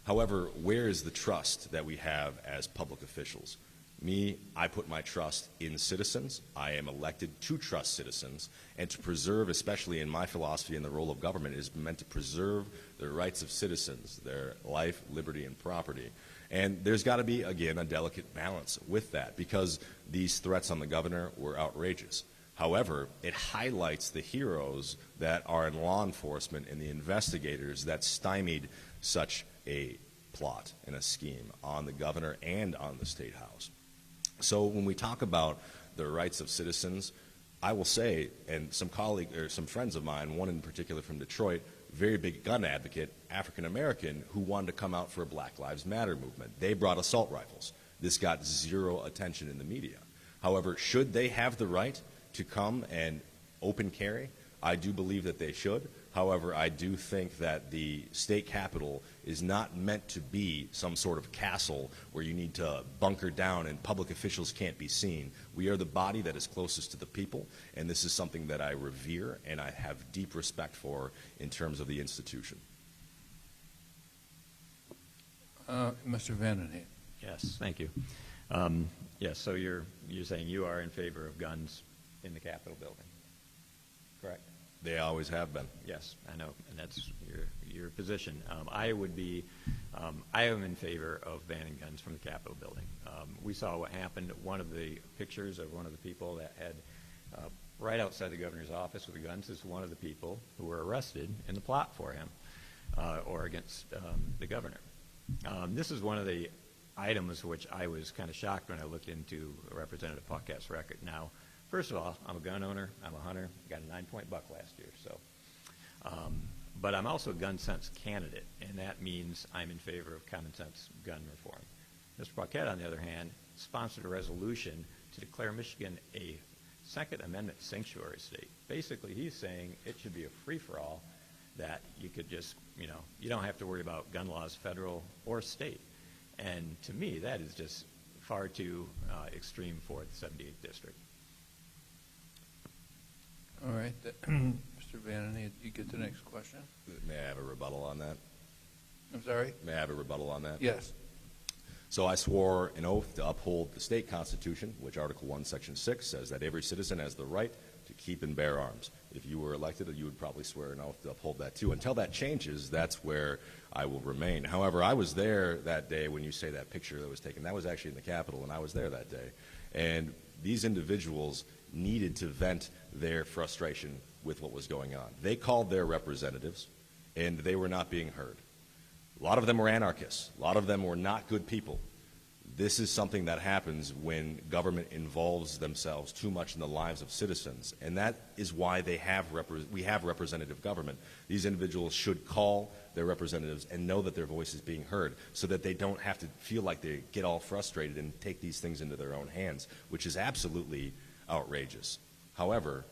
However, where is the trust that we have as public officials? Me, I put my trust in citizens. I am elected to trust citizens and to preserve, especially in my philosophy and the role of government, is meant to preserve the rights of citizens, their life, liberty, and property. And there's got to be, again, a delicate balance with that because these threats on the governor were outrageous. However, it highlights the heroes that are in law enforcement and the investigators that stymied such a plot and a scheme on the governor and on the State House. So when we talk about the rights of citizens, I will say, and some colleagues or some friends of mine, one in particular from Detroit, very big gun advocate, African American, who wanted to come out for a Black Lives Matter movement. They brought assault rifles. This got zero attention in the media. However, should they have the right to come and open carry? I do believe that they should. However, I do think that the state capitol is not meant to be some sort of castle where you need to bunker down and public officials can't be seen. We are the body that is closest to the people, and this is something that I revere and I have deep respect for in terms of the institution. Mr. VandenHeede. Yes, thank you. Yes, so you're saying you are in favor of guns in the Capitol building, correct? They always have been. Yes, I know, and that's your position. I would be, I am in favor of banning guns from the Capitol building. We saw what happened. One of the pictures of one of the people that had right outside the governor's office with the guns is one of the people who were arrested in the plot for him or against the governor. This is one of the items which I was kind of shocked when I looked into Representative Paquette's record. Now, first of all, I'm a gun owner, I'm a hunter, got a 9-point buck last year, so. But I'm also a gun sense candidate, and that means I'm in favor of common sense gun reform. Mr. Paquette, on the other hand, sponsored a resolution to declare Michigan a Second Amendment sanctuary state. Basically, he's saying it should be a free-for-all, that you could just, you don't have to worry about gun laws, federal or state. And to me, that is just far too extreme for the 78th district. All right. Mr. VandenHeede, you get the next question. May I have a rebuttal on that? I'm sorry? May I have a rebuttal on that? Yes. So I swore an oath to uphold the state constitution, which Article 1, Section 6 says that every citizen has the right to keep and bear arms. If you were elected, you would probably swear an oath to uphold that too. Until that changes, that's where I will remain. However, I was there that day when you say that picture that was taken. That was actually in the Capitol, and I was there that day. And these individuals needed to vent their frustration with what was going on. They called their representatives, and they were not being heard. A lot of them were anarchists. A lot of them were not good people. This is something that happens when government involves themselves too much in the lives of citizens, and that is why we have representative government. These individuals should call their representatives and know that their voice is being heard so that they don't have to feel like they get all frustrated and take these things into their own hands, which is absolutely outrageous. However,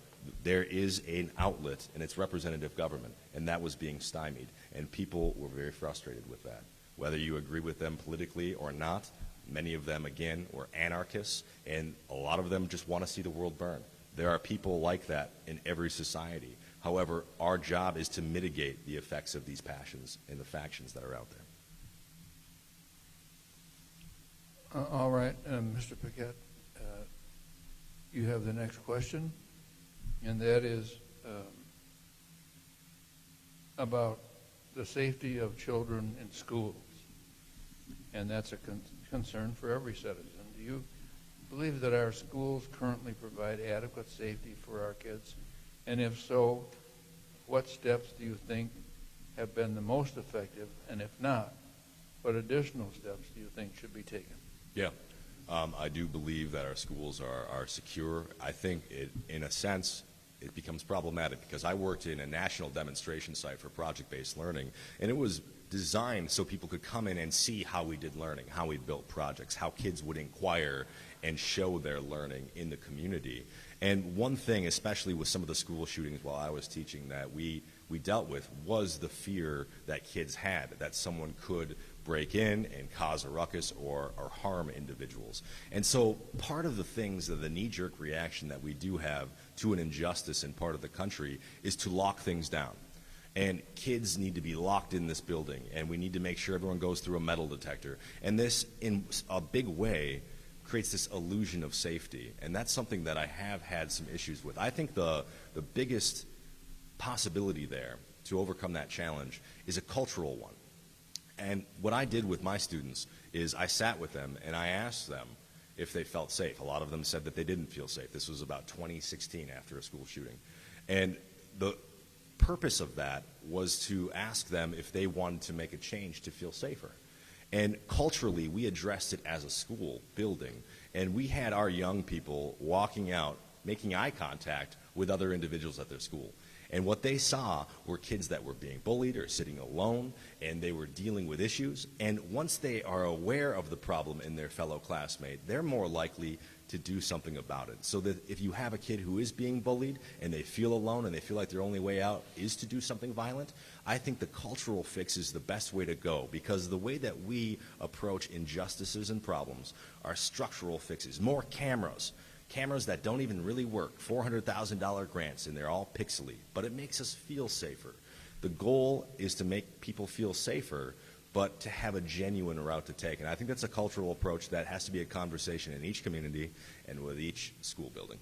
there is an outlet, and it's representative government, and that was being stymied, and people were very frustrated with that. Whether you agree with them politically or not, many of them, again, were anarchists, and a lot of them just want to see the world burn. There are people like that in every society. However, our job is to mitigate the effects of these passions and the factions that are out there. All right, Mr. Paquette, you have the next question, and that is about the safety of children in schools, and that's a concern for every citizen. Do you believe that our schools currently provide adequate safety for our kids? And if so, what steps do you think have been the most effective? And if not, what additional steps do you think should be taken? Yeah. I do believe that our schools are secure. I think, in a sense, it becomes problematic, because I worked in a national demonstration site for project-based learning, and it was designed so people could come in and see how we did learning, how we built projects, how kids would inquire and show their learning in the community. And one thing, especially with some of the school shootings while I was teaching, that we dealt with was the fear that kids had that someone could break in and cause a ruckus or harm individuals. And so part of the things, of the knee-jerk reaction that we do have to an injustice in part of the country, is to lock things down. And kids need to be locked in this building, and we need to make sure everyone goes through a metal detector. And this, in a big way, creates this illusion of safety. And that's something that I have had some issues with. I think the biggest possibility there to overcome that challenge is a cultural one. And what I did with my students is I sat with them and I asked them if they felt safe. A lot of them said that they didn't feel safe. This was about 2016, after a school shooting. And the purpose of that was to ask them if they wanted to make a change to feel safer. And culturally, we addressed it as a school building, and we had our young people walking out, making eye contact with other individuals at their school. And what they saw were kids that were being bullied or sitting alone, and they were dealing with issues. And once they are aware of the problem in their fellow classmate, they're more likely to do something about it. So that if you have a kid who is being bullied and they feel alone and they feel like their only way out is to do something violent, I think the cultural fix is the best way to go, because the way that we approach injustices and problems are structural fixes. More cameras that don't even really work, $400,000 grants, and they're all pixely, but it makes us feel safer. The goal is to make people feel safer, but to have a genuine route to take. And I think that's a cultural approach that has to be a conversation in each community and with each school building.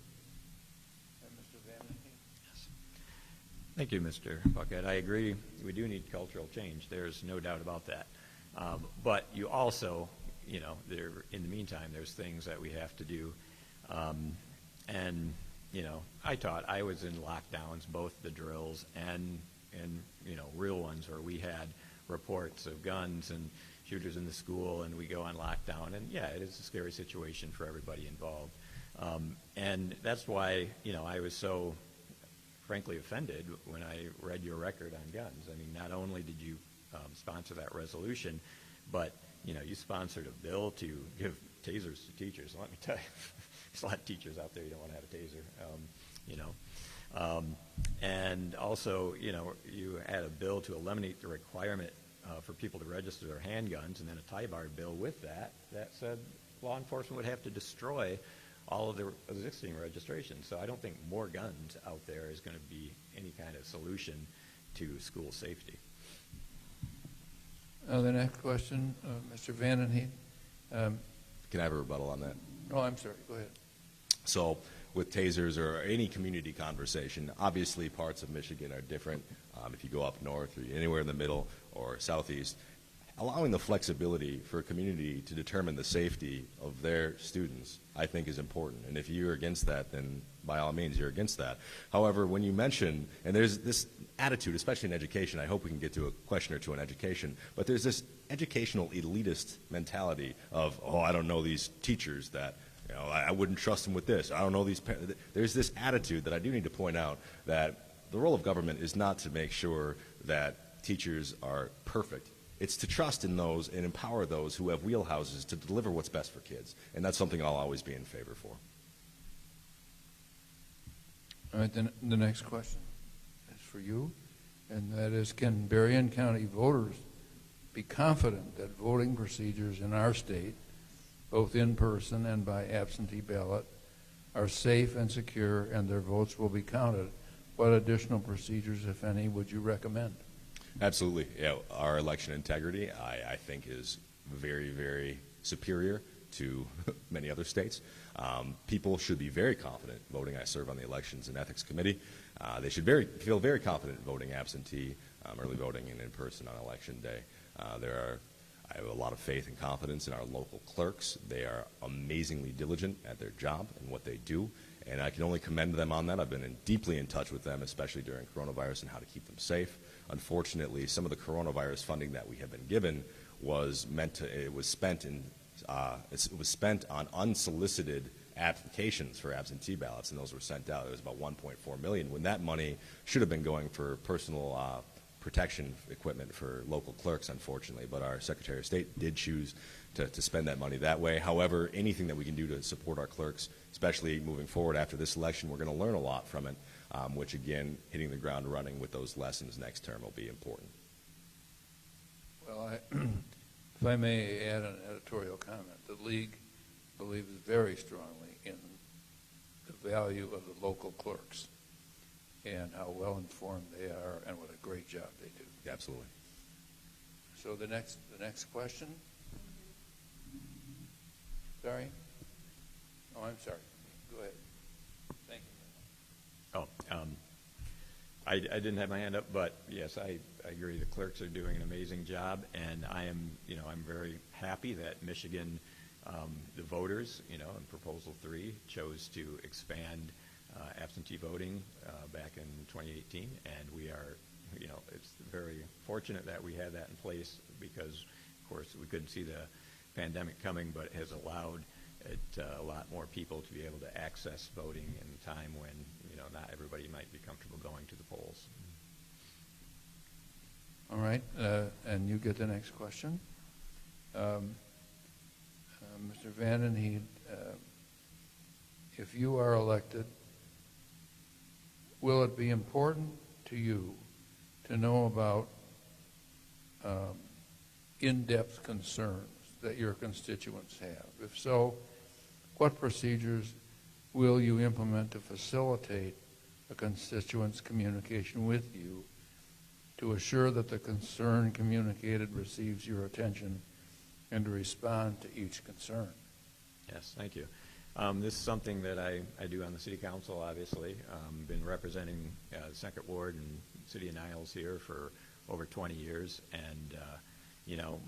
And Mr. VandenHeede? Yes. Thank you, Mr. Paquette. I agree. We do need cultural change. There's no doubt about that. But you also, in the meantime, there's things that we have to do. I was in lockdowns, both the drills and real ones where we had reports of guns and shooters in the school, and we go on lockdown, and yeah, it is a scary situation for everybody involved. And that's why, I was so frankly offended when I read your record on guns. I mean, not only did you sponsor that resolution, but, you sponsored a bill to give tasers to teachers. Let me tell you, there's a lot of teachers out there you don't want to have a taser, and also, you had a bill to eliminate the requirement for people to register their handguns, and then a tie-bar bill with that said law enforcement would have to destroy all of their existing registrations. So I don't think more guns out there is going to be any kind of solution to school safety. The next question, Mr. VandenHeede. Can I have a rebuttal on that? Oh, I'm sorry. Go ahead. So with tasers or any community conversation, obviously parts of Michigan are different. If you go up north or anywhere in the middle or southeast, allowing the flexibility for a community to determine the safety of their students, I think, is important. And if you're against that, then by all means, you're against that. However, when you mention, and there's this attitude, especially in education, I hope we can get to a question or two on education, but there's this educational elitist mentality of, oh, I don't know these teachers that, I wouldn't trust them with this. I don't know these parents. There's this attitude that I do need to point out, that the role of government is not to make sure that teachers are perfect. It's to trust in those and empower those who have wheelhouses to deliver what's best for kids. And that's something I'll always be in favor for. All right, then the next question is for you, and that is, can Berrien County voters be confident that voting procedures in our state, both in person and by absentee ballot, are safe and secure and their votes will be counted? What additional procedures, if any, would you recommend? Absolutely. Yeah, our election integrity, I think, is very, very superior to many other states. People should be very confident voting. I serve on the Elections and Ethics Committee. They should feel very confident voting absentee, early voting, and in person on Election Day. I have a lot of faith and confidence in our local clerks. They are amazingly diligent at their job and what they do, and I can only commend them on that. I've been deeply in touch with them, especially during coronavirus, and how to keep them safe. Unfortunately, some of the coronavirus funding that we have been given was spent on unsolicited applications for absentee ballots, and those were sent out. It was about 1.4 million, when that money should have been going for personal protection equipment for local clerks, unfortunately. But our Secretary of State did choose to spend that money that way. However, anything that we can do to support our clerks, especially moving forward after this election, we're going to learn a lot from it, which, again, hitting the ground running with those lessons next term will be important. Well, if I may add an editorial comment, the League believes very strongly in the value of the local clerks and how well informed they are and what a great job they do. Absolutely. So the next question. Sorry. Oh, I'm sorry. Go ahead. Thank you. I didn't have my hand up, but yes, I agree. The clerks are doing an amazing job, and I'm very happy that Michigan, the voters, in Proposal 3, chose to expand absentee voting back in 2018, and we are, it's very fortunate that we had that in place because, of course, we couldn't see the pandemic coming, but it has allowed a lot more people to be able to access voting in a time when not everybody might be comfortable going to the polls. All right, and you get the next question. Mr. VandenHeede, if you are elected, will it be important to you to know about in-depth concerns that your constituents have? If so, what procedures will you implement to facilitate a constituent's communication with you to assure that the concern communicated receives your attention and to respond to each concern? Yes, thank you. This is something that I do on the City Council, obviously. Been representing the 2nd Ward and City of Niles here for over 20 years, and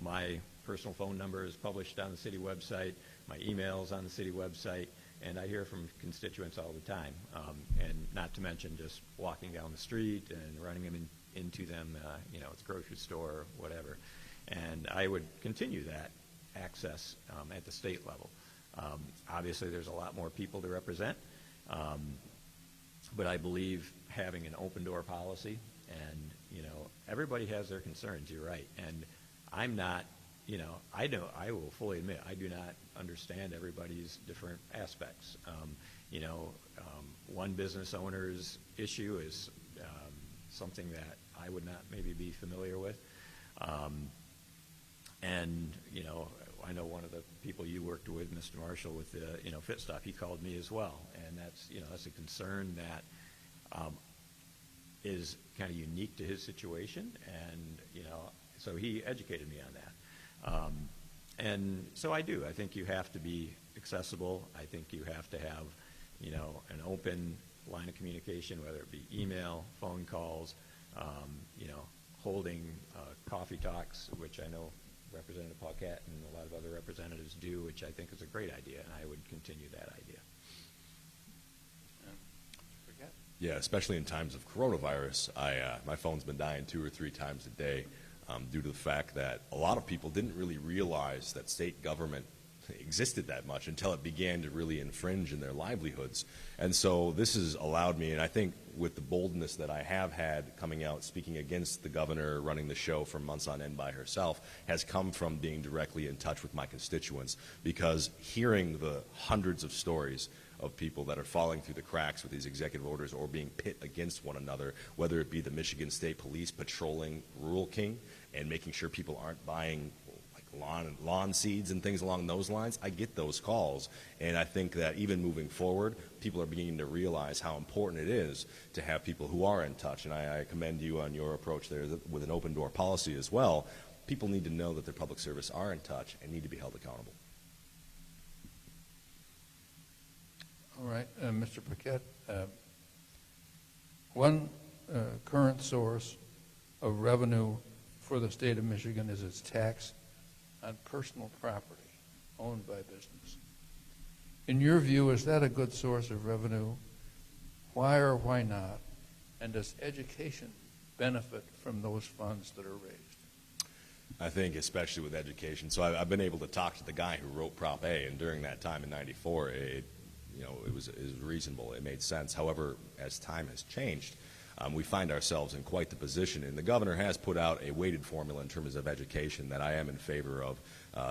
my personal phone number is published on the city website, my email's on the city website, and I hear from constituents all the time, and not to mention just walking down the street and running them into them, at the grocery store or whatever. And I would continue that access at the state level. Obviously, there's a lot more people to represent, but I believe having an open door policy, and everybody has their concerns. You're right, and I'm not. I will fully admit I do not understand everybody's different aspects. One business owner's issue is something that I would not maybe be familiar with. And I know one of the people you worked with, Mr. Marshall, with the Fit Stop, he called me as well, and that's a concern that is kind of unique to his situation, and so he educated me on that. And so I do. I think you have to be accessible. I think you have to have, an open line of communication, whether it be email, phone calls, holding coffee talks, which I know Representative Paquette and a lot of other representatives do, which I think is a great idea, and I would continue that idea. Yeah, especially in times of coronavirus, my phone's been dying 2 or 3 times a day due to the fact that a lot of people didn't really realize that state government existed that much until it began to really infringe in their livelihoods. And so this has allowed me, and I think with the boldness that I have had coming out speaking against the governor running the show for months on end by herself, has come from being directly in touch with my constituents, because hearing the hundreds of stories of people that are falling through the cracks with these executive orders or being pit against one another, whether it be the Michigan State Police patrolling Rural King and making sure people aren't buying lawn seeds and things along those lines. I get those calls, and I think that even moving forward, people are beginning to realize how important it is to have people who are in touch, and I commend you on your approach there with an open door policy as well. People need to know that their public service are in touch and need to be held accountable. All right, Mr. Paquette, one current source of revenue for the state of Michigan is its tax on personal property owned by business. In your view, is that a good source of revenue? Why or why not? And does education benefit from those funds that are raised? I think especially with education. So I've been able to talk to the guy who wrote Prop A, and during that time in '94, it was reasonable. It made sense. However, as time has changed, we find ourselves in quite the position, and the governor has put out a weighted formula in terms of education that I am in favor of.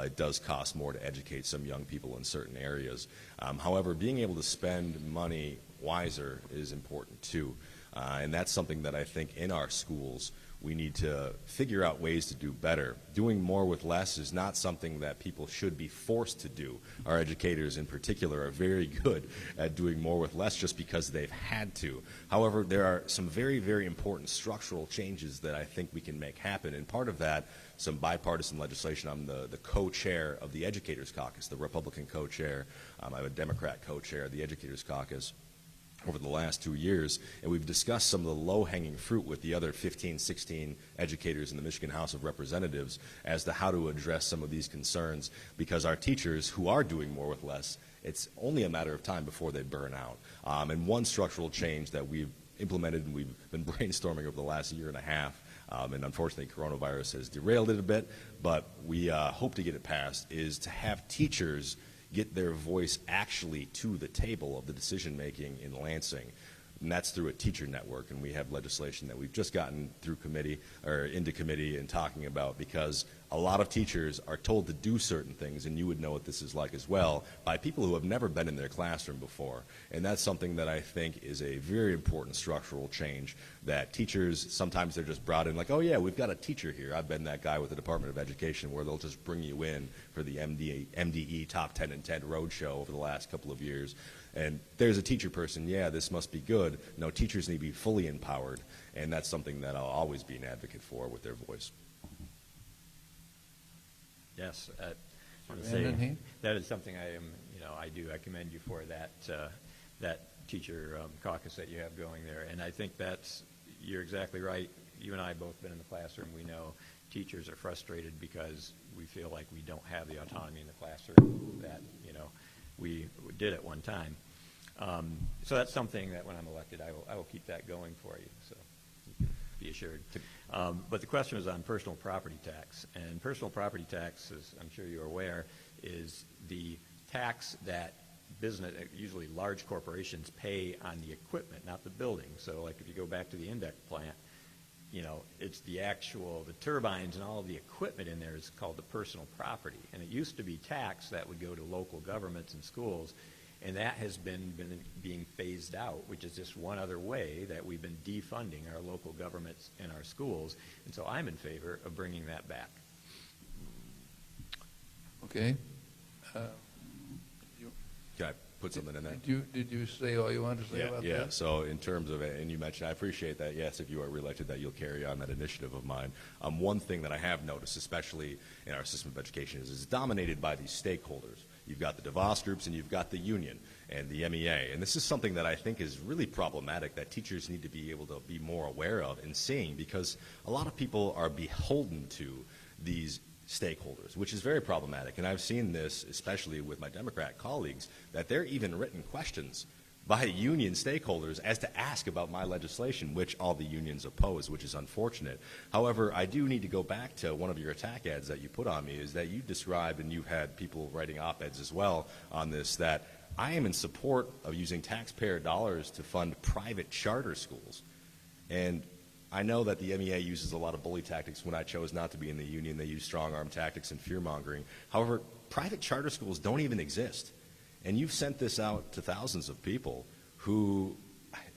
It does cost more to educate some young people in certain areas. However, being able to spend money wiser is important too, and that's something that I think in our schools we need to figure out ways to do better. Doing more with less is not something that people should be forced to do. Our educators in particular are very good at doing more with less just because they've had to. However, there are some very, very important structural changes that I think we can make happen, and part of that, some bipartisan legislation. I'm the co-chair of the Educators Caucus, the Republican co-chair. I have a Democrat co-chair of the Educators Caucus over the last 2 years, and we've discussed some of the low-hanging fruit with the other 15, 16 educators in the Michigan House of Representatives as to how to address some of these concerns, because our teachers who are doing more with less, it's only a matter of time before they burn out. And one structural change that we've implemented and we've been brainstorming over the last year and a half, and unfortunately coronavirus has derailed it a bit, but we hope to get it passed, is to have teachers get their voice actually to the table of the decision-making in Lansing. And that's through a teacher network, and we have legislation that we've just gotten through committee or into committee and talking about, because a lot of teachers are told to do certain things, and you would know what this is like as well, by people who have never been in their classroom before. And that's something that I think is a very important structural change, that teachers, sometimes they're just brought in like, oh yeah, we've got a teacher here. I've been that guy with the Department of Education where they'll just bring you in for the MDE Top 10 and 10 roadshow over the last couple of years. And there's a teacher person, yeah, this must be good. No, teachers need to be fully empowered, and that's something that I'll always be an advocate for with their voice. Yes, I want to VandenHeede? say that is something I commend you for that teacher caucus that you have going there. And I think you're exactly right. You and I have both been in the classroom. We know teachers are frustrated because we feel like we don't have the autonomy in the classroom that, we did at one time. So that's something that when I'm elected, I will keep that going for you. So you can be assured. But the question was on personal property tax. And personal property tax, as I'm sure you're aware, is the tax that business, usually large corporations, pay on the equipment, not the building. So like if you go back to the Index plant, it's the turbines and all of the equipment in there is called the personal property. And it used to be tax that would go to local governments and schools, and that has been being phased out, which is just one other way that we've been defunding our local governments and our schools. And so I'm in favor of bringing that back. Okay. Can I put something in there? Did you say all you wanted to say about that? Yeah. So in terms of, and you mentioned, I appreciate that, yes, if you are reelected, that you'll carry on that initiative of mine. One thing that I have noticed, especially in our system of education, is it's dominated by these stakeholders. You've got the DeVos groups and you've got the union and the MEA. And this is something that I think is really problematic that teachers need to be able to be more aware of and seeing, because a lot of people are beholden to these stakeholders, which is very problematic. And I've seen this, especially with my Democrat colleagues, that there are even written questions by union stakeholders as to ask about my legislation, which all the unions oppose, which is unfortunate. However, I do need to go back to one of your attack ads that you put on me, is that you described, and you've had people writing op-eds as well on this, that I am in support of using taxpayer dollars to fund private charter schools. And I know that the MEA uses a lot of bully tactics. When I chose not to be in the union, they use strong-arm tactics and fear-mongering. However, private charter schools don't even exist. And you've sent this out to thousands of people who,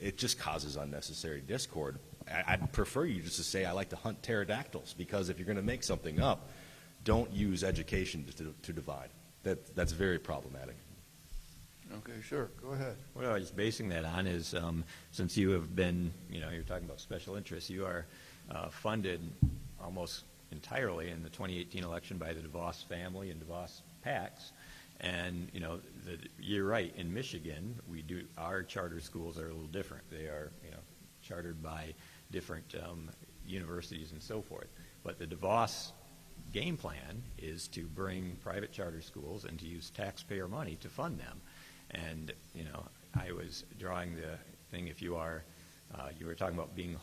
it just causes unnecessary discord. I'd prefer you just to say, I like to hunt pterodactyls, because if you're going to make something up, don't use education to divide. That's very problematic. Okay, sure. Go ahead. What I was basing that on is, since you have been, you're talking about special interests, you are funded almost entirely in the 2018 election by the DeVos family and DeVos PACs. And, you're right, in Michigan, our charter schools are a little different. They are, chartered by different universities and so forth. But the DeVos game plan is to bring private charter schools and to use taxpayer money to fund them. And, I was drawing the thing, if you were talking about being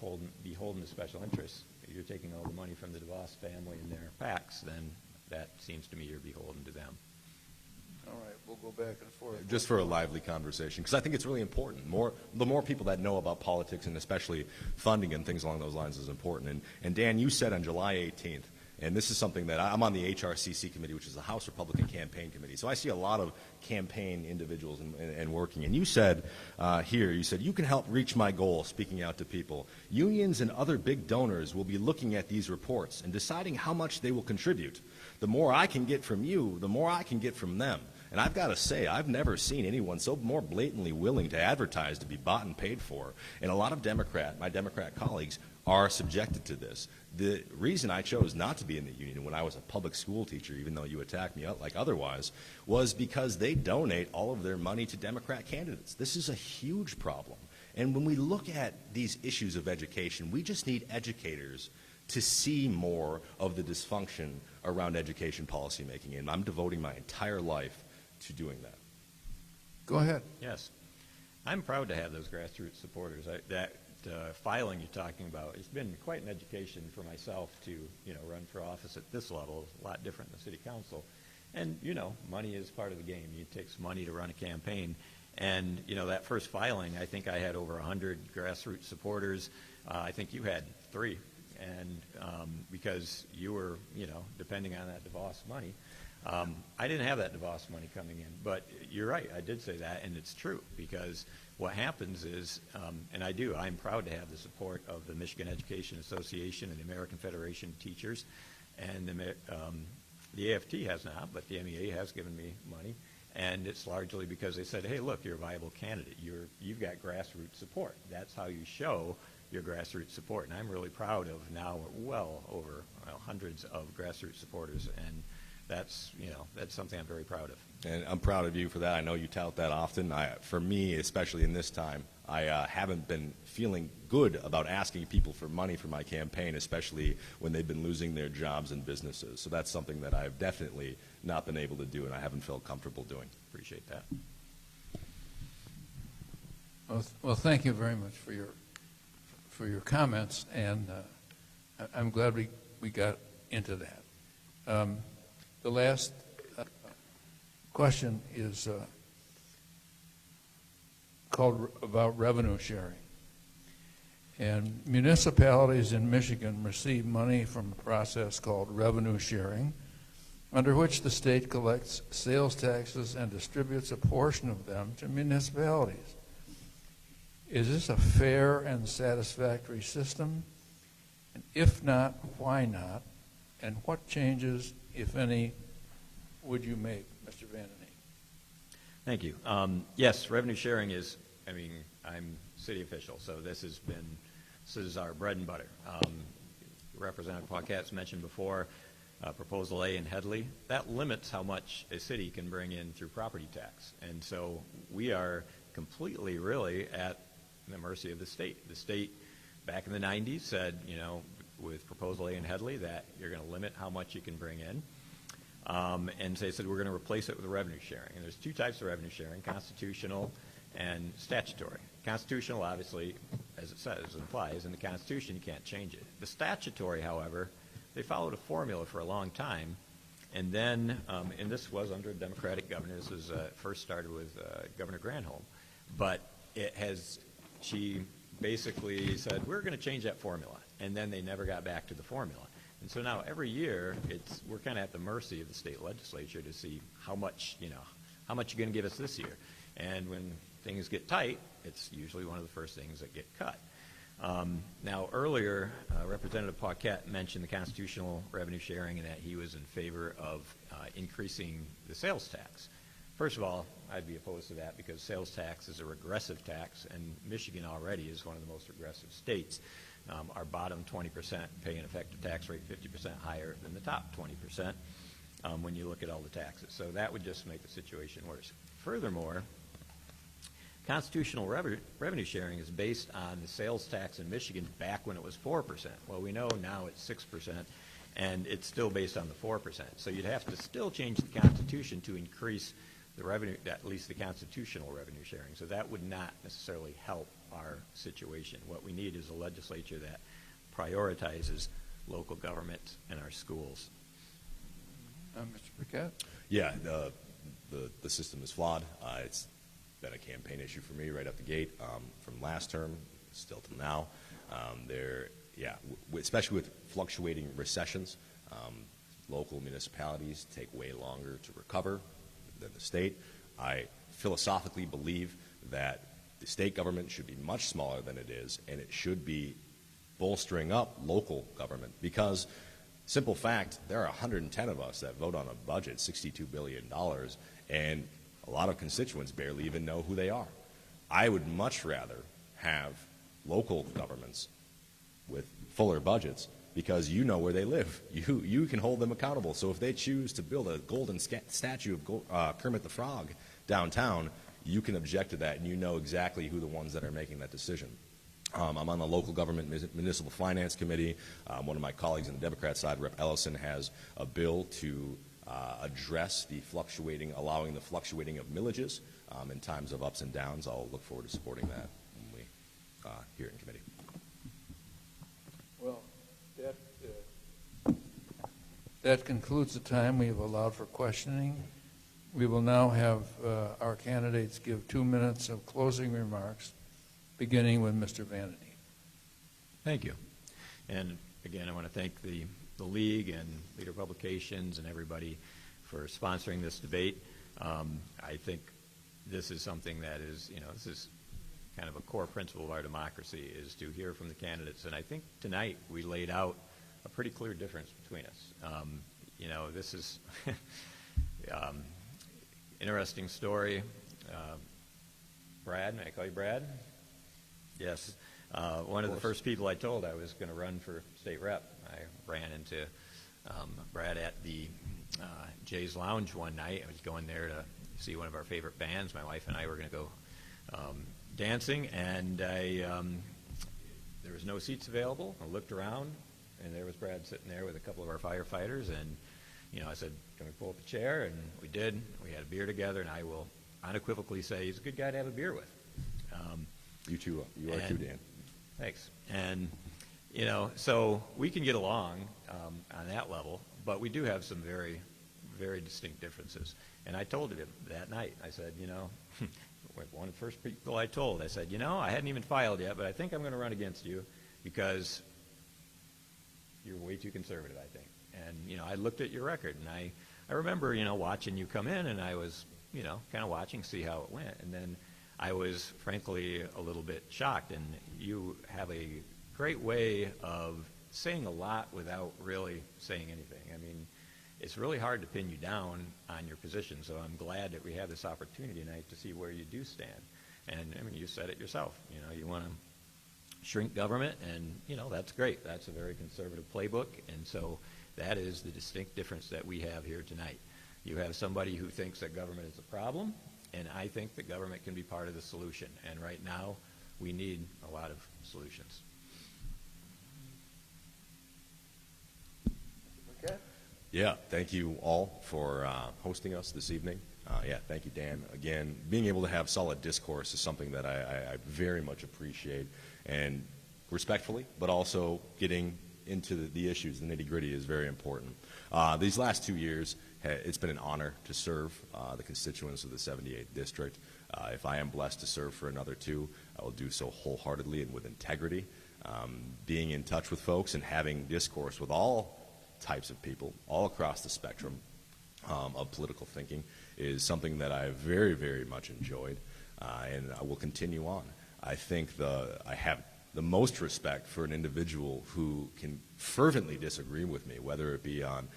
beholden to special interests, if you're taking all the money from the DeVos family and their PACs, then that seems to me you're beholden to them. All right, we'll go back and forth. Just for a lively conversation, because I think it's really important. The more people that know about politics and especially funding and things along those lines is important. And Dan, you said on July 18th, and this is something that I'm on the HRCC committee, which is the House Republican Campaign Committee. So I see a lot of campaign individuals and working. And you said you said, you can help reach my goal, speaking out to people. Unions and other big donors will be looking at these reports and deciding how much they will contribute. The more I can get from you, the more I can get from them. And I've got to say, I've never seen anyone so more blatantly willing to advertise to be bought and paid for. And a lot of my Democrat colleagues are subjected to this. The reason I chose not to be in the union when I was a public school teacher, even though you attacked me like otherwise, was because they donate all of their money to Democrat candidates. This is a huge problem. And when we look at these issues of education, we just need educators to see more of the dysfunction around education policymaking. And I'm devoting my entire life to doing that. Go ahead. Yes. I'm proud to have those grassroots supporters. That filing you're talking about, it's been quite an education for myself to, run for office at this level. It's a lot different than the city council. And, money is part of the game. It takes money to run a campaign. And, that first filing, I think I had over 100 grassroots supporters. I think you had 3. And because you were, depending on that DeVos money, I didn't have that DeVos money coming in. But you're right, I did say that, and it's true, because what happens is, and I'm proud to have the support of the Michigan Education Association and the American Federation of Teachers, and the AFT has not, but the MEA has given me money, and it's largely because they said, hey, look, you're a viable candidate. You've got grassroots support. That's how you show your grassroots support, and I'm really proud of now well over hundreds of grassroots supporters, and that's something I'm very proud of. And I'm proud of you for that. I know you tout that often. For me, especially in this time, I haven't been feeling good about asking people for money for my campaign, especially when they've been losing their jobs and businesses. So that's something that I've definitely not been able to do, and I haven't felt comfortable doing. Appreciate that. Well, thank you very much for your comments, and I'm glad we got into that. The last question is called about revenue sharing. And municipalities in Michigan receive money from a process called revenue sharing, under which the state collects sales taxes and distributes a portion of them to municipalities. Is this a fair and satisfactory system? And if not, why not? And what changes, if any, would you make, Mr. VandenHeede? Thank you. Yes, revenue sharing is, I'm city official, so this is our bread and butter. Representative Paquette's mentioned before, Proposal A in Headley, that limits how much a city can bring in through property tax. And so we are completely really at the mercy of the state. The state back in the 90s said, with Proposal A in Headley, that you're going to limit how much you can bring in. And they said we're going to replace it with revenue sharing. And there's 2 types of revenue sharing, constitutional and statutory. Constitutional, obviously, as it says, implies in the Constitution you can't change it. The statutory, however, they followed a formula for a long time. And then, and this was under a Democratic governor. This was first started with Governor Granholm. But she basically said, we're going to change that formula. And then they never got back to the formula. And so now every year, we're kind of at the mercy of the state legislature to see how much you're going to give us this year. And when things get tight, it's usually one of the first things that get cut. Now, earlier, Representative Paquette mentioned the constitutional revenue sharing and that he was in favor of increasing the sales tax. First of all, I'd be opposed to that because sales tax is a regressive tax, and Michigan already is one of the most regressive states. Our bottom 20% pay an effective tax rate 50% higher than the top 20% when you look at all the taxes. So that would just make the situation worse. Furthermore, constitutional revenue sharing is based on the sales tax in Michigan back when it was 4%. Well, we know now it's 6%, and it's still based on the 4%. So you'd have to still change the Constitution to increase the revenue, at least the constitutional revenue sharing. So that would not necessarily help our situation. What we need is a legislature that prioritizes local government and our schools. Mr. Paquette? Yeah, the system is flawed. It's been a campaign issue for me right up the gate from last term, still till now. Especially with fluctuating recessions, local municipalities take way longer to recover than the state. I philosophically believe that the state government should be much smaller than it is, and it should be bolstering up local government because, simple fact, there are 110 of us that vote on a budget, $62 billion, and a lot of constituents barely even know who they are. I would much rather have local governments with fuller budgets because you know where they live. You can hold them accountable. So if they choose to build a golden statue of Kermit the Frog downtown, you can object to that, and you know exactly who the ones that are making that decision. I'm on the local government municipal finance committee. One of my colleagues on the Democrat side, Rep. Ellison, has a bill to address allowing the fluctuating of millages in times of ups and downs. I'll look forward to supporting that when we hear it in committee. Well, that concludes the time we have allowed for questioning. We will now have our candidates give 2 minutes of closing remarks, beginning with Mr. VandenHeede. Thank you. And again, I want to thank the League and Leader Publications and everybody for sponsoring this debate. I think this is something that is, this is kind of a core principle of our democracy, is to hear from the candidates. And I think tonight we laid out a pretty clear difference between us. This is interesting story. Brad, may I call you Brad? Yes. One of the first people I told I was going to run for state rep. I ran into Brad at the Jay's Lounge one night. I was going there to see one of our favorite bands. My wife and I were going to go dancing, and there was no seats available. I looked around, and there was Brad sitting there with a couple of our firefighters, and I said, can we pull up a chair? And we did. We had a beer together, and I will unequivocally say he's a good guy to have a beer with. You too. You are too, Dan. Thanks. And, so we can get along on that level, but we do have some very, very distinct differences. And I told him that night, I said, one of the first people I told, I said, I hadn't even filed yet, but I think I'm going to run against you because you're way too conservative, I think. And, I looked at your record, and I remember, watching you come in, and I was, kind of watching, see how it went. And then I was, frankly, a little bit shocked. And you have a great way of saying a lot without really saying anything. I mean, it's really hard to pin you down on your position. So I'm glad that we have this opportunity tonight to see where you do stand. And, you said it yourself. You want to shrink government, and, that's great. That's a very conservative playbook. And so that is the distinct difference that we have here tonight. You have somebody who thinks that government is a problem, and I think that government can be part of the solution. And right now, we need a lot of solutions. Okay. Yeah, thank you all for hosting us this evening. Thank you, Dan. Again, being able to have solid discourse is something that I very much appreciate, and respectfully, but also getting into the issues, the nitty-gritty, is very important. These last 2 years, it's been an honor to serve the constituents of the 78th District. If I am blessed to serve for another 2, I will do so wholeheartedly and with integrity. Being in touch with folks and having discourse with all types of people all across the spectrum of political thinking is something that I very, very much enjoyed, and I will continue on. I think I have the most respect for an individual who can fervently disagree with me, whether it be on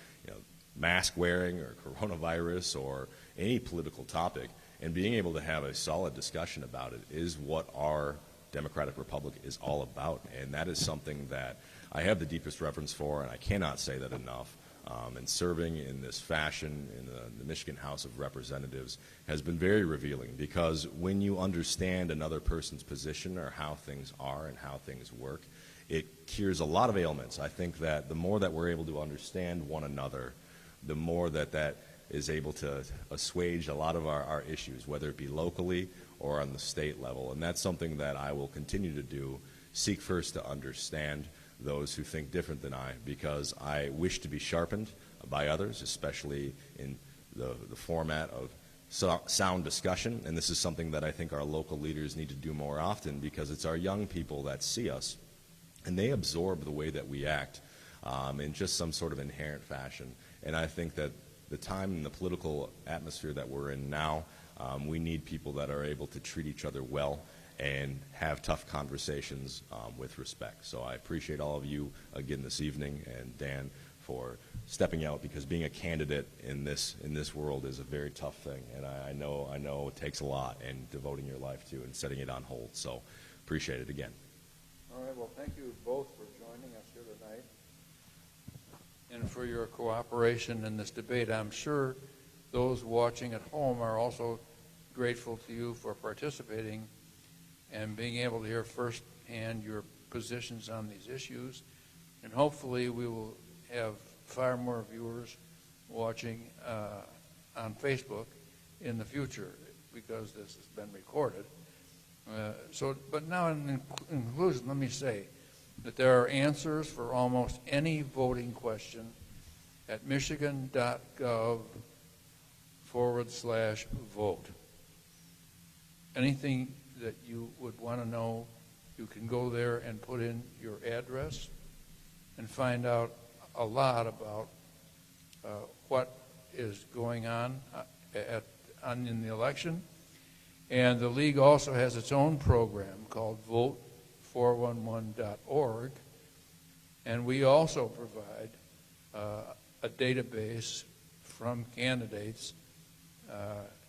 mask wearing or coronavirus or any political topic, and being able to have a solid discussion about it is what our democratic republic is all about, and that is something that I have the deepest reverence for, and I cannot say that enough. And serving in this fashion in the Michigan House of Representatives has been very revealing, because when you understand another person's position or how things are and how things work, it cures a lot of ailments. I think that the more that we're able to understand one another, the more that is able to assuage a lot of our issues, whether it be locally or on the state level. And that's something that I will continue to do, seek first to understand those who think different than I, because I wish to be sharpened by others, especially in the format of sound discussion, and this is something that I think our local leaders need to do more often, because it's our young people that see us, and they absorb the way that we act in just some sort of inherent fashion. And I think that the time and the political atmosphere that we're in now, we need people that are able to treat each other well and have tough conversations with respect. So I appreciate all of you again this evening, and Dan for stepping out, because being a candidate in this world is a very tough thing, and I know it takes a lot, and devoting your life to and setting it on hold. So appreciate it again. All right, well, thank you both for joining us here tonight and for your cooperation in this debate. I'm sure those watching at home are also grateful to you for participating and being able to hear firsthand your positions on these issues. And hopefully we will have far more viewers watching on Facebook in the future, because this has been recorded. But now in conclusion, let me say that there are answers for almost any voting question at michigan.gov/vote. Anything that you would want to know, you can go there and put in your address and find out a lot about what is going on in the election. And the League also has its own program called vote411.org, and we also provide a database from candidates.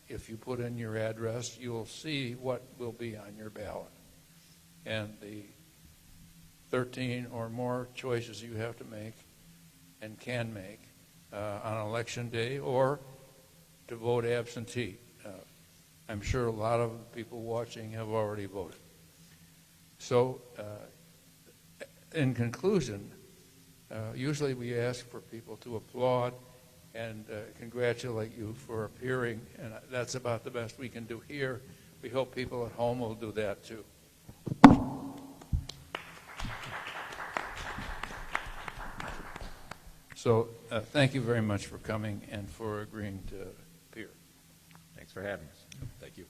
If you put in your address, you'll see what will be on your ballot, and the 13 or more choices you have to make and can make on election day, or to vote absentee. I'm sure a lot of people watching have already voted. So in conclusion, usually we ask for people to applaud and congratulate you for appearing, and that's about the best we can do here. We hope people at home will do that too. So thank you very much for coming and for agreeing to appear. Thanks for having us. Thank you.